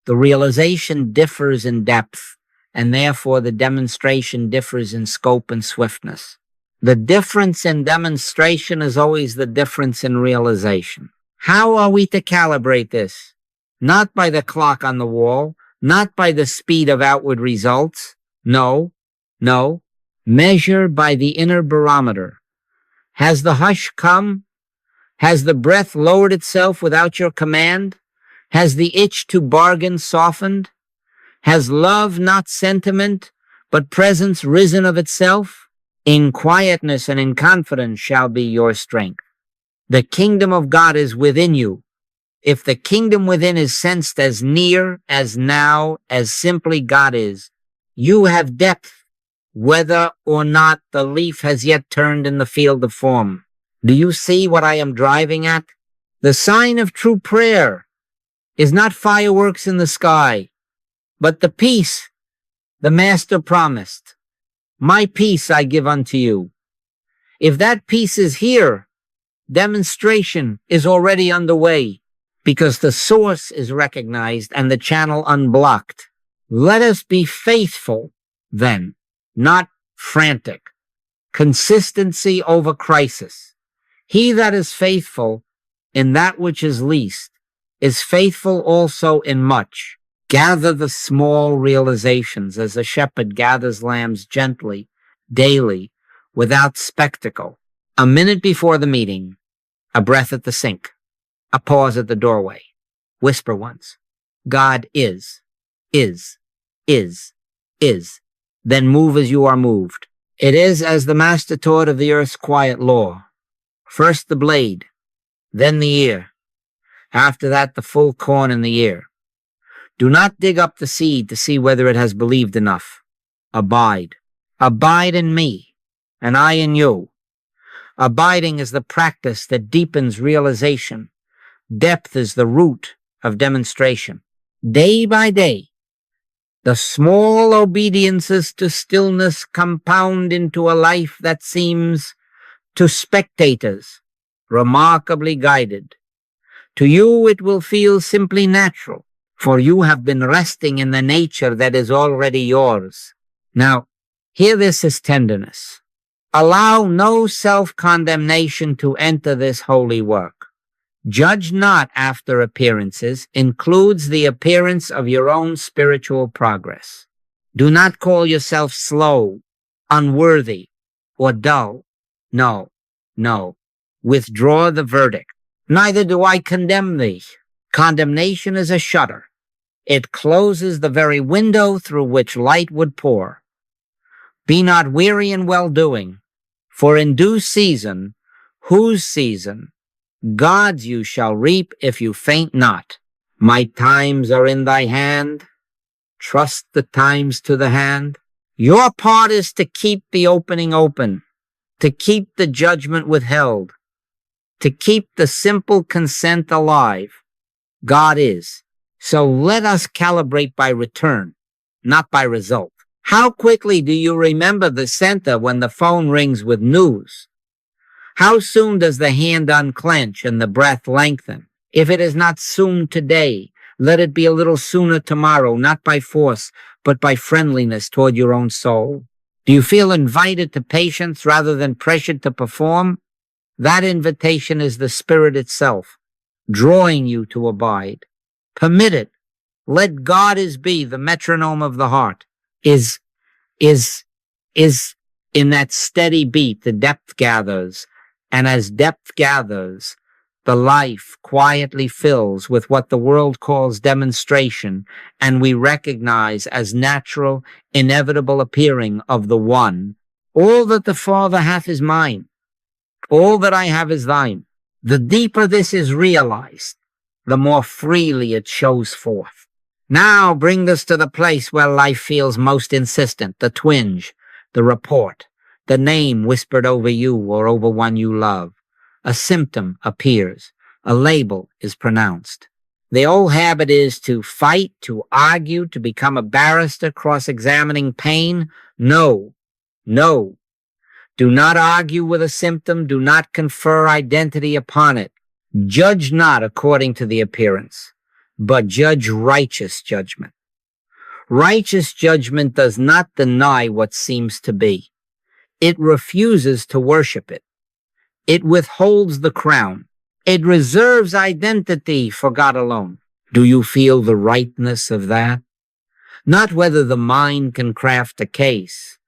The realization differs in depth, and therefore the demonstration differs in scope and swiftness. The difference in demonstration is always the difference in realization. How are we to calibrate this? Not by the clock on the wall, not by the speed of outward results. No. Measure by the inner barometer. Has the hush come? Has the breath lowered itself without your command? Has the itch to bargain softened? Has love, not sentiment, but presence risen of itself? In quietness and in confidence shall be your strength. The kingdom of God is within you. If the kingdom within is sensed as near, as now, as simply God is, you have depth, whether or not the leaf has yet turned in the field of form. Do you see what I am driving at? The sign of true prayer is not fireworks in the sky, but the peace the Master promised. My peace I give unto you. If that peace is here, demonstration is already underway, because the source is recognized and the channel unblocked. Let us be faithful, then, not frantic. Consistency over crisis. He that is faithful in that which is least is faithful also in much. Gather the small realizations as a shepherd gathers lambs gently, daily, without spectacle. A minute before the meeting, a breath at the sink, a pause at the doorway. Whisper once, God is. Then move as you are moved. It is as the Master taught of the earth's quiet law. First the blade, then the ear. After that, the full corn in the ear. Do not dig up the seed to see whether it has believed enough. Abide. Abide in me, and I in you. Abiding is the practice that deepens realization. Depth is the root of demonstration. Day by day, the small obediences to stillness compound into a life that seems, to spectators, remarkably guided. To you it will feel simply natural, for you have been resting in the nature that is already yours. Now, hear this as tenderness. Allow no self-condemnation to enter this holy work. Judge not after appearances includes the appearance of your own spiritual progress. Do not call yourself slow, unworthy, or dull. No. Withdraw the verdict. Neither do I condemn thee. Condemnation is a shutter. It closes the very window through which light would pour. Be not weary in well-doing, for in due season, whose season, God's you shall reap if you faint not. My times are in thy hand. Trust the times to the hand. Your part is to keep the opening open, to keep the judgment withheld, to keep the simple consent alive. God is. So let us calibrate by return, not by result. How quickly do you remember the center when the phone rings with news? How soon does the hand unclench and the breath lengthen? If it is not soon today, let it be a little sooner tomorrow, not by force, but by friendliness toward your own soul. Do you feel invited to patience rather than pressured to perform? That invitation is the Spirit itself, drawing you to abide. Permit it. Let God is be the metronome of the heart. Is in that steady beat the depth gathers, and as depth gathers, the life quietly fills with what the world calls demonstration, and we recognize as natural, inevitable appearing of the One. All that the Father hath is mine. All that I have is thine. The deeper this is realized, the more freely it shows forth. Now bring us to the place where life feels most insistent, the twinge, the report, the name whispered over you or over one you love. A symptom appears. A label is pronounced. The old habit is to fight, to argue, to become a barrister cross-examining pain. No, no. Do not argue with a symptom. Do not confer identity upon it. Judge not according to the appearance, but judge righteous judgment. Righteous judgment does not deny what seems to be. It refuses to worship it. It withholds the crown. It reserves identity for God alone. Do you feel the rightness of that? Not whether the mind can craft a case,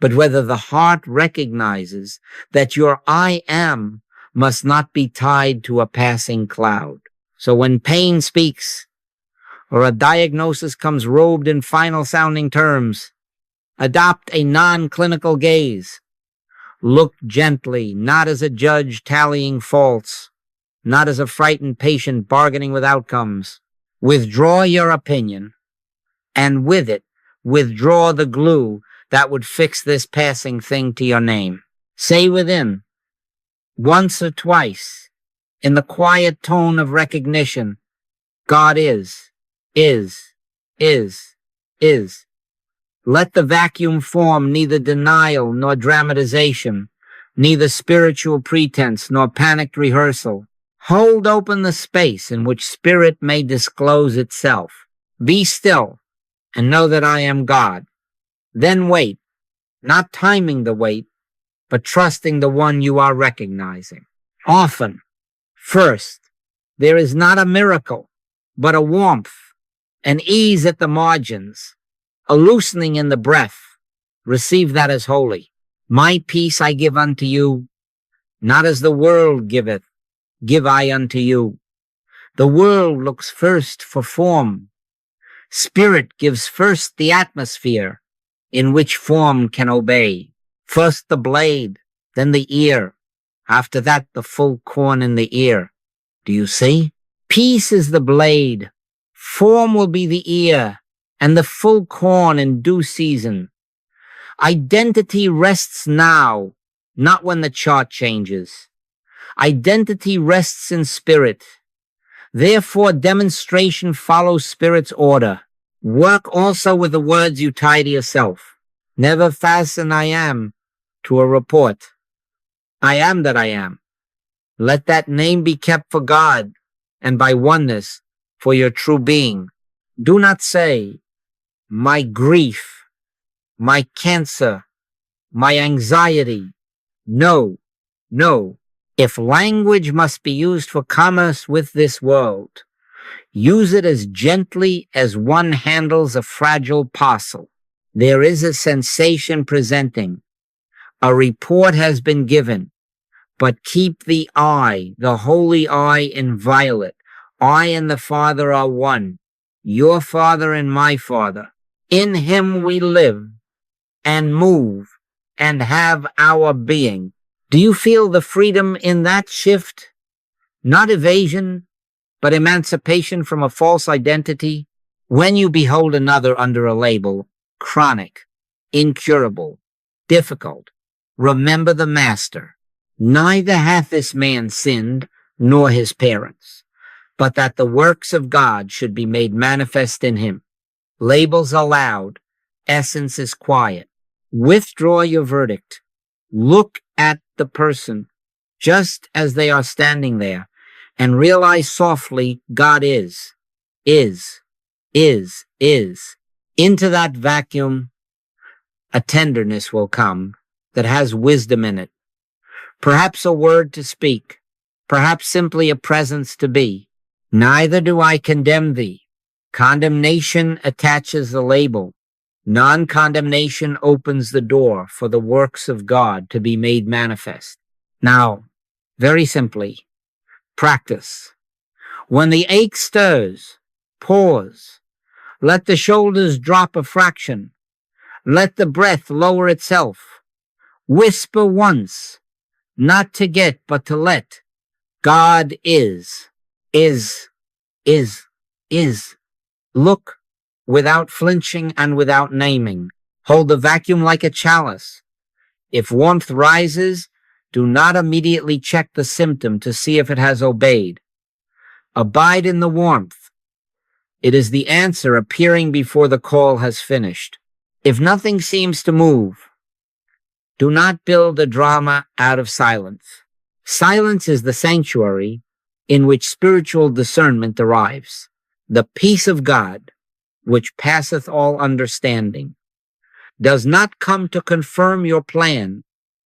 but whether the heart recognizes that your I am must not be tied to a passing cloud. So when pain speaks, or a diagnosis comes robed in final sounding terms, adopt a non-clinical gaze. Look gently, not as a judge tallying faults, not as a frightened patient bargaining with outcomes. Withdraw your opinion, and with it, withdraw the glue that would fix this passing thing to your name. Say within, once or twice, in the quiet tone of recognition, God is. Let the vacuum form neither denial nor dramatization, neither spiritual pretense nor panicked rehearsal. Hold open the space in which spirit may disclose itself. Be still and know that I am God. Then wait, not timing the wait, but trusting the one you are recognizing. Often, first, there is not a miracle, but a warmth, an ease at the margins, a loosening in the breath. Receive that as holy. My peace I give unto you, not as the world giveth, give I unto you. The world looks first for form. Spirit gives first the atmosphere in which form can obey. First the blade, then the ear. After that, the full corn in the ear. Do you see? Peace is the blade. Form will be the ear, and the full corn in due season. Identity rests now, not when the chart changes. Identity rests in spirit. Therefore, demonstration follows spirit's order. Work also with the words you tie to yourself. Never fasten I am to a report. I am that I am. Let that name be kept for God and by oneness for your true being. Do not say, my grief, my cancer, my anxiety. No, no. If language must be used for commerce with this world, use it as gently as one handles a fragile parcel. There is a sensation presenting. A report has been given, but keep the I, the holy I, inviolate. I and the Father are one, your Father and my Father. In him we live, and move and have our being. Do you feel the freedom in that shift? Not evasion, but emancipation from a false identity. When you behold another under a label, chronic, incurable, difficult, remember the Master. Neither hath this man sinned, nor his parents, but that the works of God should be made manifest in him. Labels are loud, essence is quiet. Withdraw your verdict. Look at the person just as they are standing there and realize softly God is. Into that vacuum, a tenderness will come that has wisdom in it. Perhaps a word to speak, perhaps simply a presence to be. Neither do I condemn thee. Condemnation attaches the label. Non-condemnation opens the door for the works of God to be made manifest. Now, very simply, practice. When the ache stirs, pause. Let the shoulders drop a fraction. Let the breath lower itself. Whisper once, not to get, but to let. God is. Look without flinching and without naming. Hold the vacuum like a chalice. If warmth rises, do not immediately check the symptom to see if it has obeyed. Abide in the warmth. It is the answer appearing before the call has finished. If nothing seems to move, do not build a drama out of silence. Silence is the sanctuary in which spiritual discernment arrives. The peace of God, which passeth all understanding, does not come to confirm your plan.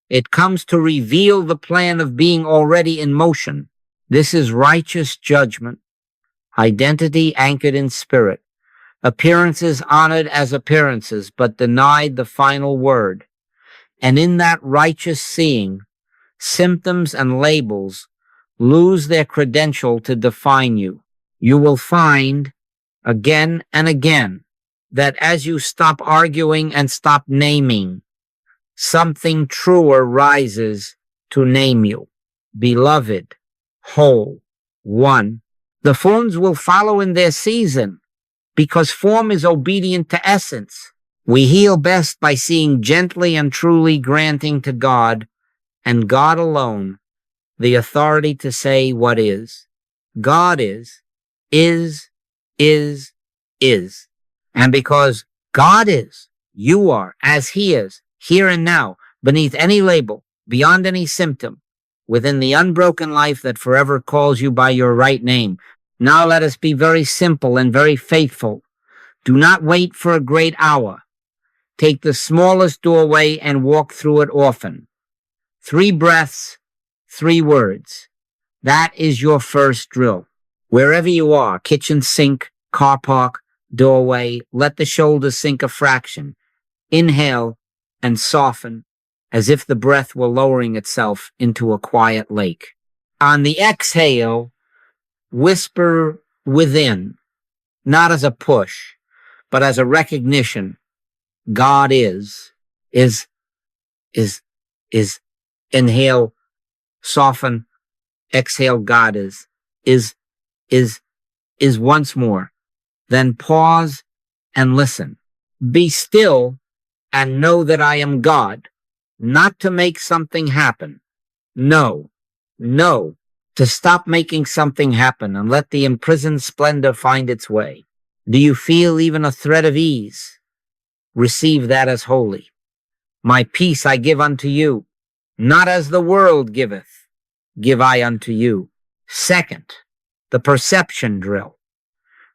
It comes to reveal the plan of being already in motion. This is righteous judgment, identity anchored in spirit, appearances honored as appearances, but denied the final word. And in that righteous seeing, symptoms and labels lose their credential to define you. You will find again and again that as you stop arguing and stop naming, something truer rises to name you. Beloved, whole, one. The forms will follow in their season because form is obedient to essence. We heal best by seeing gently and truly granting to God and God alone the authority to say what is. God is. And because God is, you are, as he is, here and now, beneath any label, beyond any symptom, within the unbroken life that forever calls you by your right name. Now let us be very simple and very faithful. Do not wait for a great hour. Take the smallest doorway and walk through it often. 3 breaths, 3 words. That is your first drill. Wherever you are, kitchen sink, car park, doorway, let the shoulders sink a fraction. Inhale and soften as if the breath were lowering itself into a quiet lake. On the exhale, whisper within, not as a push, but as a recognition. God is. Inhale, soften, exhale, God is once more. Then pause and listen. Be still and know that I am God, not to make something happen. No, to stop making something happen and let the imprisoned splendor find its way. Do you feel even a thread of ease? Receive that as holy. My peace I give unto you, not as the world giveth, give I unto you. Second, the perception drill.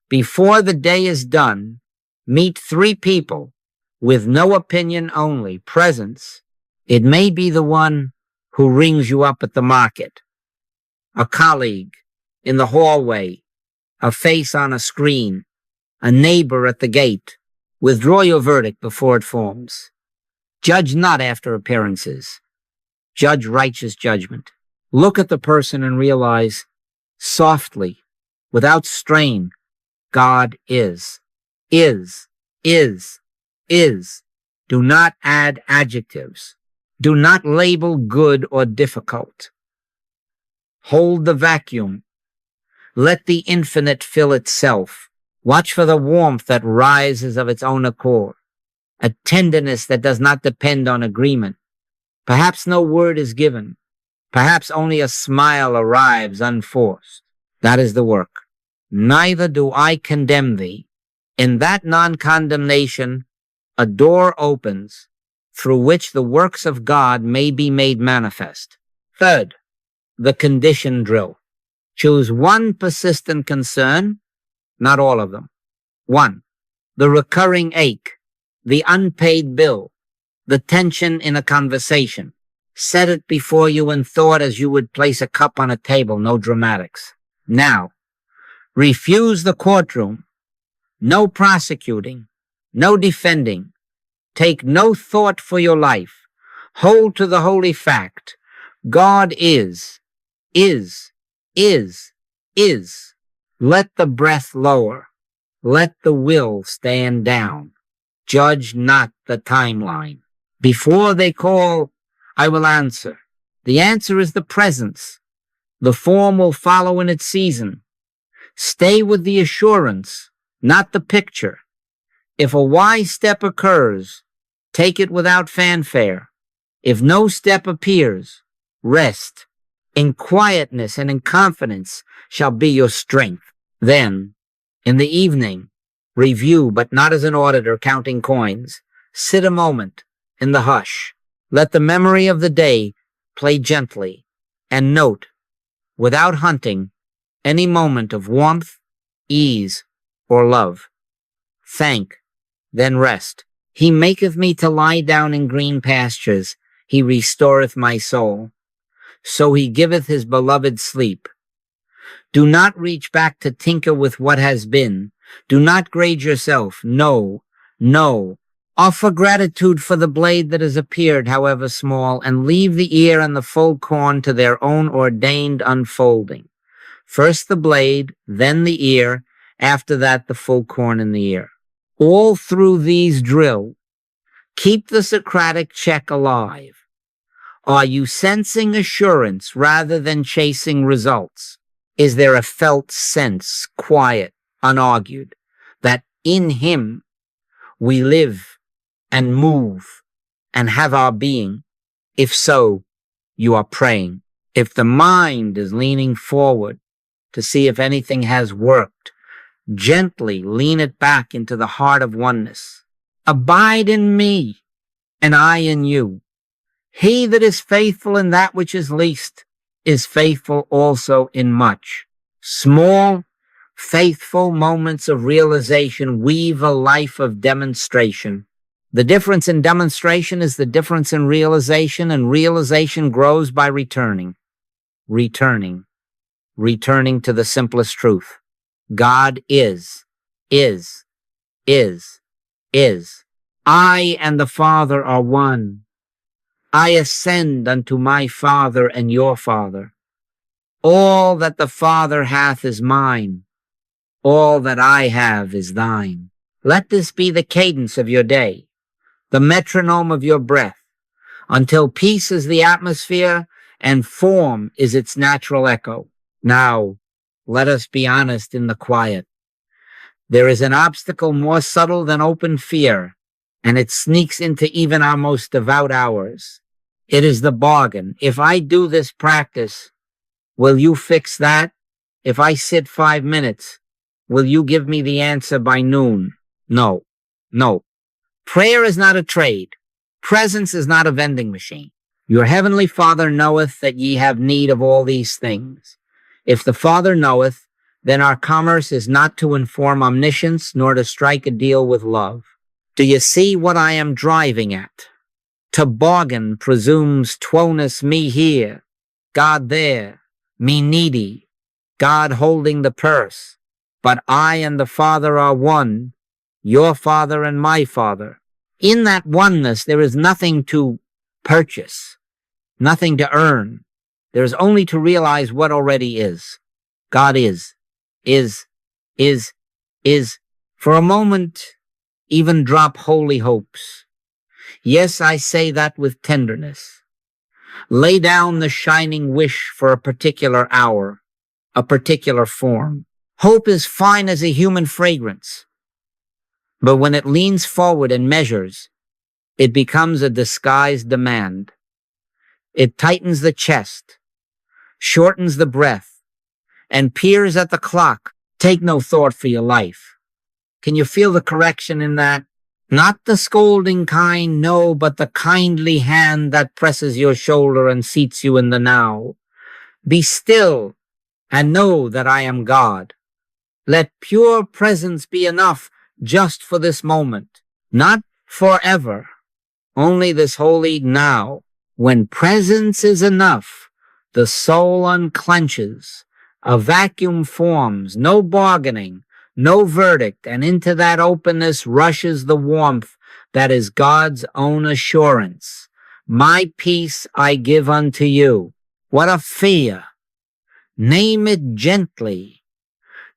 Before the day is done, meet 3 people with no opinion, only presence. It may be the one who rings you up at the market, a colleague in the hallway, a face on a screen, a neighbor at the gate. Withdraw your verdict before it forms. Judge not after appearances. Judge righteous judgment. Look at the person and realize softly, without strain, God is. Do not add adjectives. Do not label good or difficult. Hold the vacuum. Let the infinite fill itself. Watch for the warmth that rises of its own accord, a tenderness that does not depend on agreement. Perhaps no word is given. Perhaps only a smile arrives unforced. That is the work. Neither do I condemn thee. In that non-condemnation, a door opens through which the works of God may be made manifest. Third, the condition drill. Choose one persistent concern, not all of them. 1. The recurring ache, the unpaid bill, the tension in a conversation. Set it before you in thought as you would place a cup on a table, no dramatics. Now, refuse the courtroom. No prosecuting, no defending. Take no thought for your life. Hold to the holy fact. God is. Let the breath lower. Let the will stand down. Judge not the timeline. Before they call, I will answer. The answer is the presence. The form will follow in its season. Stay with the assurance, not the picture. If a wise step occurs, take it without fanfare. If no step appears, rest. In quietness and in confidence shall be your strength. Then, in the evening, review, but not as an auditor counting coins. Sit a moment in the hush. Let the memory of the day play gently, and note, without hunting, any moment of warmth, ease, or love. Thank, then rest. He maketh me to lie down in green pastures. He restoreth my soul. So he giveth his beloved sleep. Do not reach back to tinker with what has been. Do not grade yourself. No. Offer gratitude for the blade that has appeared, however small, and leave the ear and the full corn to their own ordained unfolding. First the blade, then the ear, after that the full corn in the ear. All through these drill, keep the Socratic check alive. Are you sensing assurance rather than chasing results? Is there a felt sense, quiet, unargued, that in him we live and move and have our being? If so, you are praying. If the mind is leaning forward to see if anything has worked, gently lean it back into the heart of oneness. Abide in me, and I in you. He that is faithful in that which is least is faithful also in much. Small, faithful moments of realization weave a life of demonstration. The difference in demonstration is the difference in realization, and realization grows by returning to the simplest truth. God is. I and the Father are one. I ascend unto my Father and your Father. All that the Father hath is mine. All that I have is thine. Let this be the cadence of your day, the metronome of your breath, until peace is the atmosphere and form is its natural echo. Now, let us be honest in the quiet. There is an obstacle more subtle than open fear, and it sneaks into even our most devout hours. It is the bargain. If I do this practice, will you fix that? If I sit 5 minutes, will you give me the answer by noon? No. Prayer is not a trade. Presence is not a vending machine. Your heavenly Father knoweth that ye have need of all these things. If the Father knoweth, then our commerce is not to inform omniscience, nor to strike a deal with love. Do you see what I am driving at? To bargain presumes twoness, me here, God there, me needy, God holding the purse. But I and the Father are one, your Father and my Father. In that oneness, there is nothing to purchase, nothing to earn. There is only to realize what already is. God is. For a moment, even drop holy hopes. Yes, I say that with tenderness. Lay down the shining wish for a particular hour, a particular form. Hope is fine as a human fragrance, but when it leans forward and measures, it becomes a disguised demand. It tightens the chest, shortens the breath, and peers at the clock. Take no thought for your life. Can you feel the correction in that? Not the scolding kind, no, but the kindly hand that presses your shoulder and seats you in the now. Be still and know that I am God. Let pure presence be enough just for this moment, not forever, only this holy now. When presence is enough, the soul unclenches, a vacuum forms, no bargaining, no verdict, and into that openness rushes the warmth that is God's own assurance. My peace I give unto you. What a fear! Name it gently.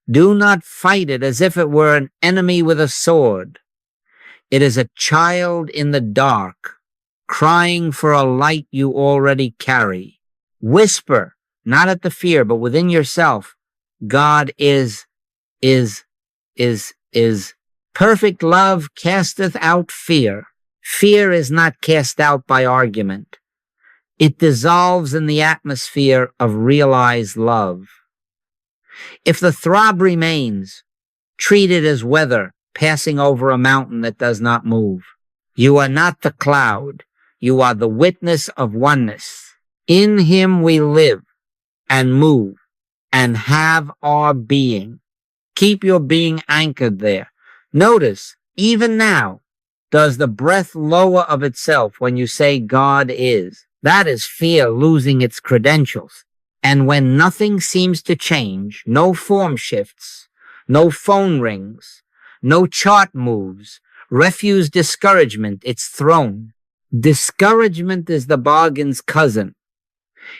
Do not fight it as if it were an enemy with a sword. It is a child in the dark, crying for a light you already carry. Whisper, not at the fear, but within yourself. God is. Perfect love casteth out fear. Fear is not cast out by argument. It dissolves in the atmosphere of realized love. If the throb remains, treat it as weather passing over a mountain that does not move. You are not the cloud. You are the witness of oneness. In him we live and move and have our being. Keep your being anchored there. Notice, even now, does the breath lower of itself when you say God is? That is fear losing its credentials. And when nothing seems to change, no form shifts, no phone rings, no chart moves, refuse discouragement its throne. Discouragement is the bargain's cousin.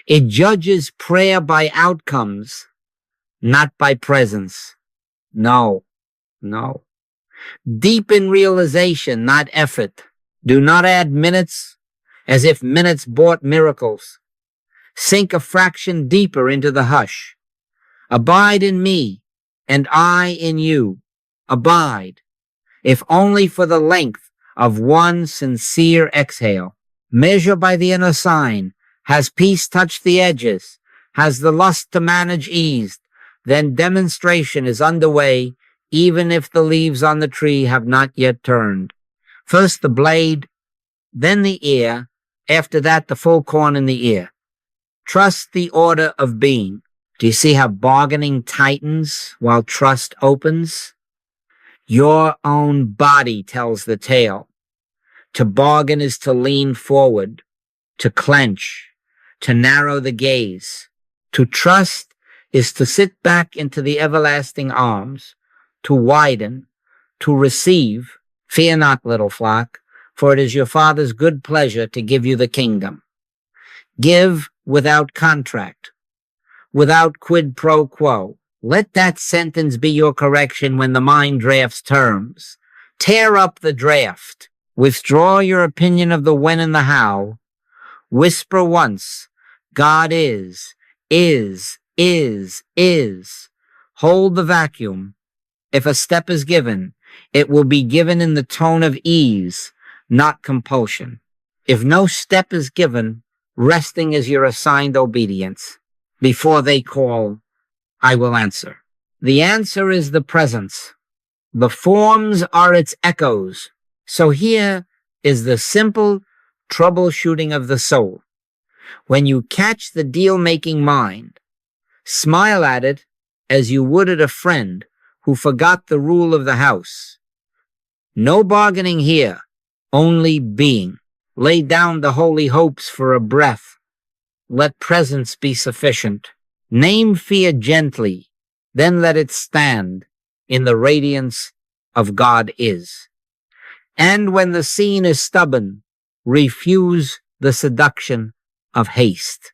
It judges prayer by outcomes, not by presence. No. Deep in realization, not effort. Do not add minutes as if minutes bought miracles. Sink a fraction deeper into the hush. Abide in me, and I in you. Abide, if only for the length of one sincere exhale. Measure by the inner sign. Has peace touched the edges? Has the lust to manage eased? Then demonstration is underway, even if the leaves on the tree have not yet turned. First the blade, then the ear, after that the full corn in the ear. Trust the order of being. Do you see how bargaining tightens while trust opens? Your own body tells the tale. To bargain is to lean forward, to clench, to narrow the gaze. To trust is to sit back into the everlasting arms, to widen, to receive. Fear not, little flock, for it is your Father's good pleasure to give you the kingdom. Give without contract, without quid pro quo. Let that sentence be your correction when the mind drafts terms. Tear up the draft. Withdraw your opinion of the when and the how. Whisper once, God is. Hold the vacuum. If a step is given, it will be given in the tone of ease, not compulsion. If no step is given, resting is your assigned obedience. Before they call, I will answer. The answer is the presence. The forms are its echoes. So here is the simple troubleshooting of the soul. When you catch the deal-making mind, smile at it as you would at a friend who forgot the rule of the house. No bargaining here, only being. Lay down the holy hopes for a breath. Let presence be sufficient. Name fear gently, then let it stand in the radiance of God is. And when the scene is stubborn, refuse the seduction of haste.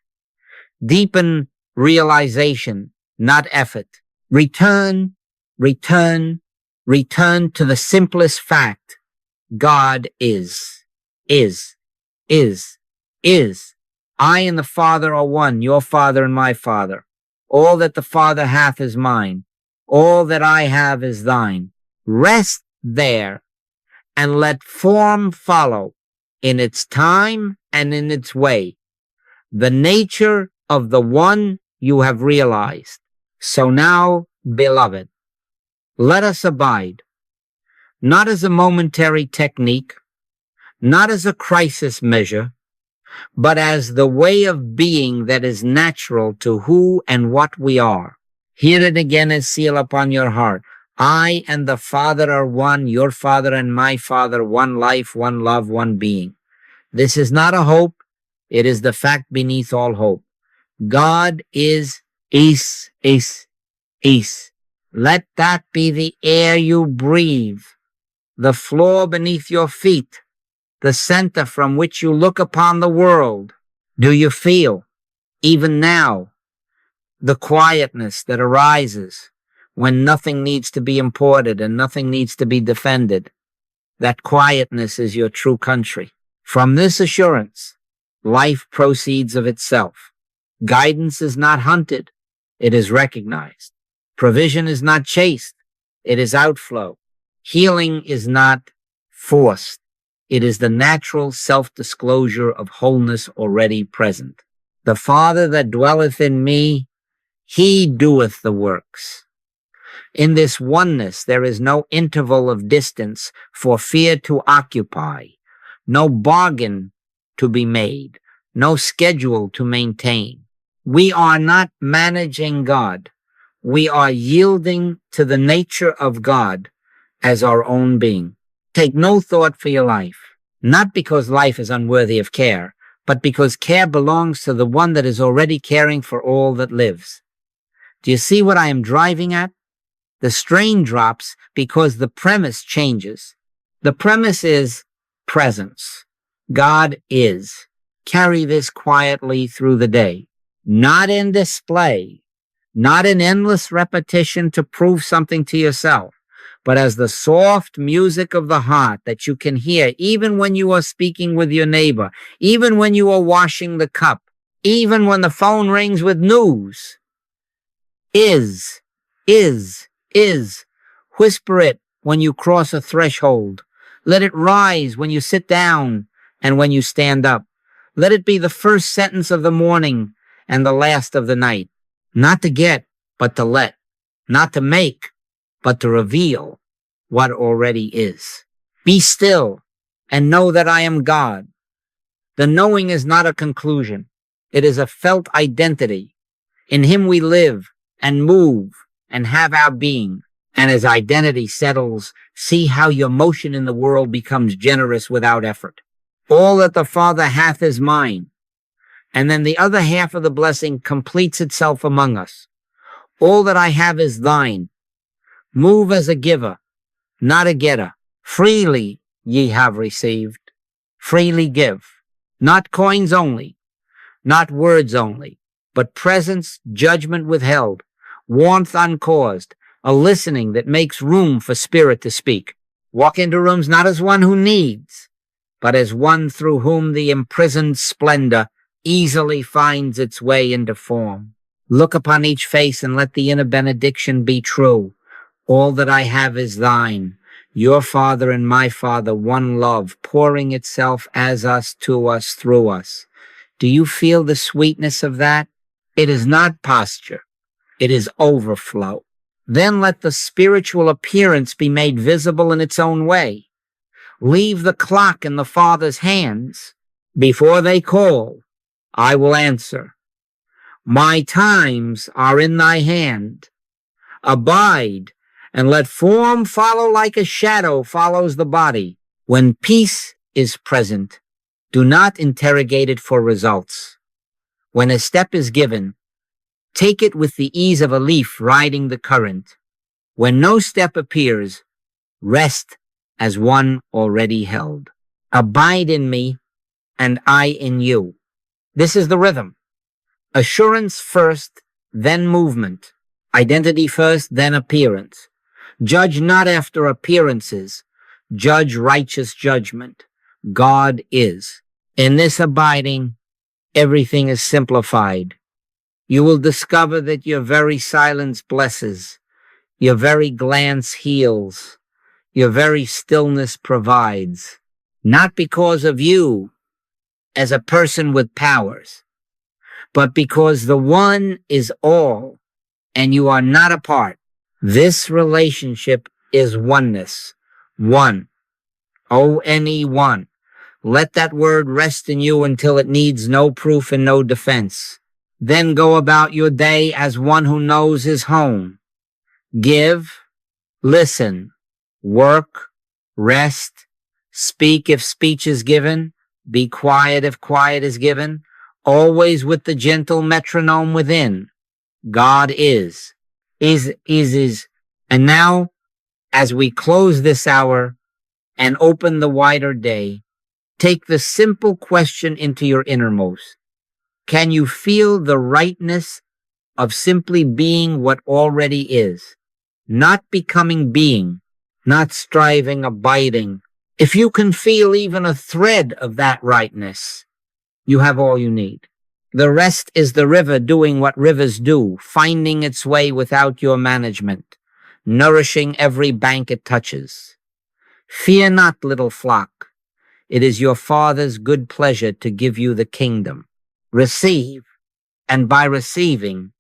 Deepen realization, not effort. Return to the simplest fact. God is. is, is, is. I and the Father are one, your Father and my Father. All that the Father hath is mine. All that I have is thine. Rest there and let form follow in its time and in its way, the nature of the one you have realized. So now, beloved, let us abide, not as a momentary technique, not as a crisis measure, but as the way of being that is natural to who and what we are. Hear it again as seal upon your heart. I and the Father are one, your Father and my Father, one life, one love, one being. This is not a hope. It is the fact beneath all hope. God is. Let that be the air you breathe, the floor beneath your feet, the center from which you look upon the world. Do you feel, even now, the quietness that arises when nothing needs to be imported and nothing needs to be defended? That quietness is your true country. From this assurance, life proceeds of itself. Guidance is not hunted, it is recognized. Provision is not chased, it is outflow. Healing is not forced, it is the natural self-disclosure of wholeness already present. The Father that dwelleth in me, he doeth the works. In this oneness, there is no interval of distance for fear to occupy, no bargain to be made, no schedule to maintain. We are not managing God. We are yielding to the nature of God as our own being. Take no thought for your life, not because life is unworthy of care, but because care belongs to the one that is already caring for all that lives. Do you see what I am driving at? The strain drops because the premise changes. The premise is presence. God is. Carry this quietly through the day, not in display, not in endless repetition to prove something to yourself, but as the soft music of the heart that you can hear even when you are speaking with your neighbor, even when you are washing the cup, even when the phone rings with news. Is. Whisper it when you cross a threshold. Let it rise when you sit down and when you stand up. Let it be the first sentence of the morning and the last of the night. Not to get, but to let. Not to make, but to reveal what already is. Be still and know that I am God. The knowing is not a conclusion. It is a felt identity. In him we live and move and have our being. And as identity settles, see how your motion in the world becomes generous without effort. All that the Father hath is mine. And then the other half of the blessing completes itself among us. All that I have is thine. Move as a giver, not a getter. Freely ye have received. Freely give. Not coins only, not words only, but presence, judgment withheld, warmth uncaused, a listening that makes room for spirit to speak. Walk into rooms not as one who needs, but as one through whom the imprisoned splendor easily finds its way into form. Look upon each face and let the inner benediction be true. All that I have is thine, your Father and my Father, one love, pouring itself as us, to us, through us. Do you feel the sweetness of that? It is not posture. It is overflow. Then let the spiritual appearance be made visible in its own way. Leave the clock in the Father's hands. Before they call, I will answer. My times are in thy hand. Abide, and let form follow like a shadow follows the body. When peace is present, do not interrogate it for results. When a step is given, take it with the ease of a leaf riding the current. When no step appears, rest as one already held. Abide in me, and I in you. This is the rhythm. Assurance first, then movement. Identity first, then appearance. Judge not after appearances. Judge righteous judgment. God is. In this abiding, everything is simplified. You will discover that your very silence blesses, your very glance heals, your very stillness provides, not because of you as a person with powers, but because the one is all and you are not a part. This relationship is oneness. One. O-N-E, one. Let that word rest in you until it needs no proof and no defense. Then go about your day as one who knows his home. Give, listen, work, rest, speak if speech is given, be quiet if quiet is given, always with the gentle metronome within. God is. And now, as we close this hour and open the wider day, take the simple question into your innermost. Can you feel the rightness of simply being what already is? Not becoming being, not striving, abiding. If you can feel even a thread of that rightness, you have all you need. The rest is the river doing what rivers do, finding its way without your management, nourishing every bank it touches. Fear not, little flock. It is your Father's good pleasure to give you the kingdom. Receive, and by receiving,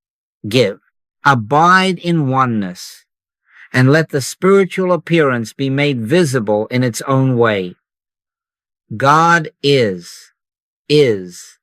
give. Abide in oneness, and let the spiritual appearance be made visible in its own way. God is, is.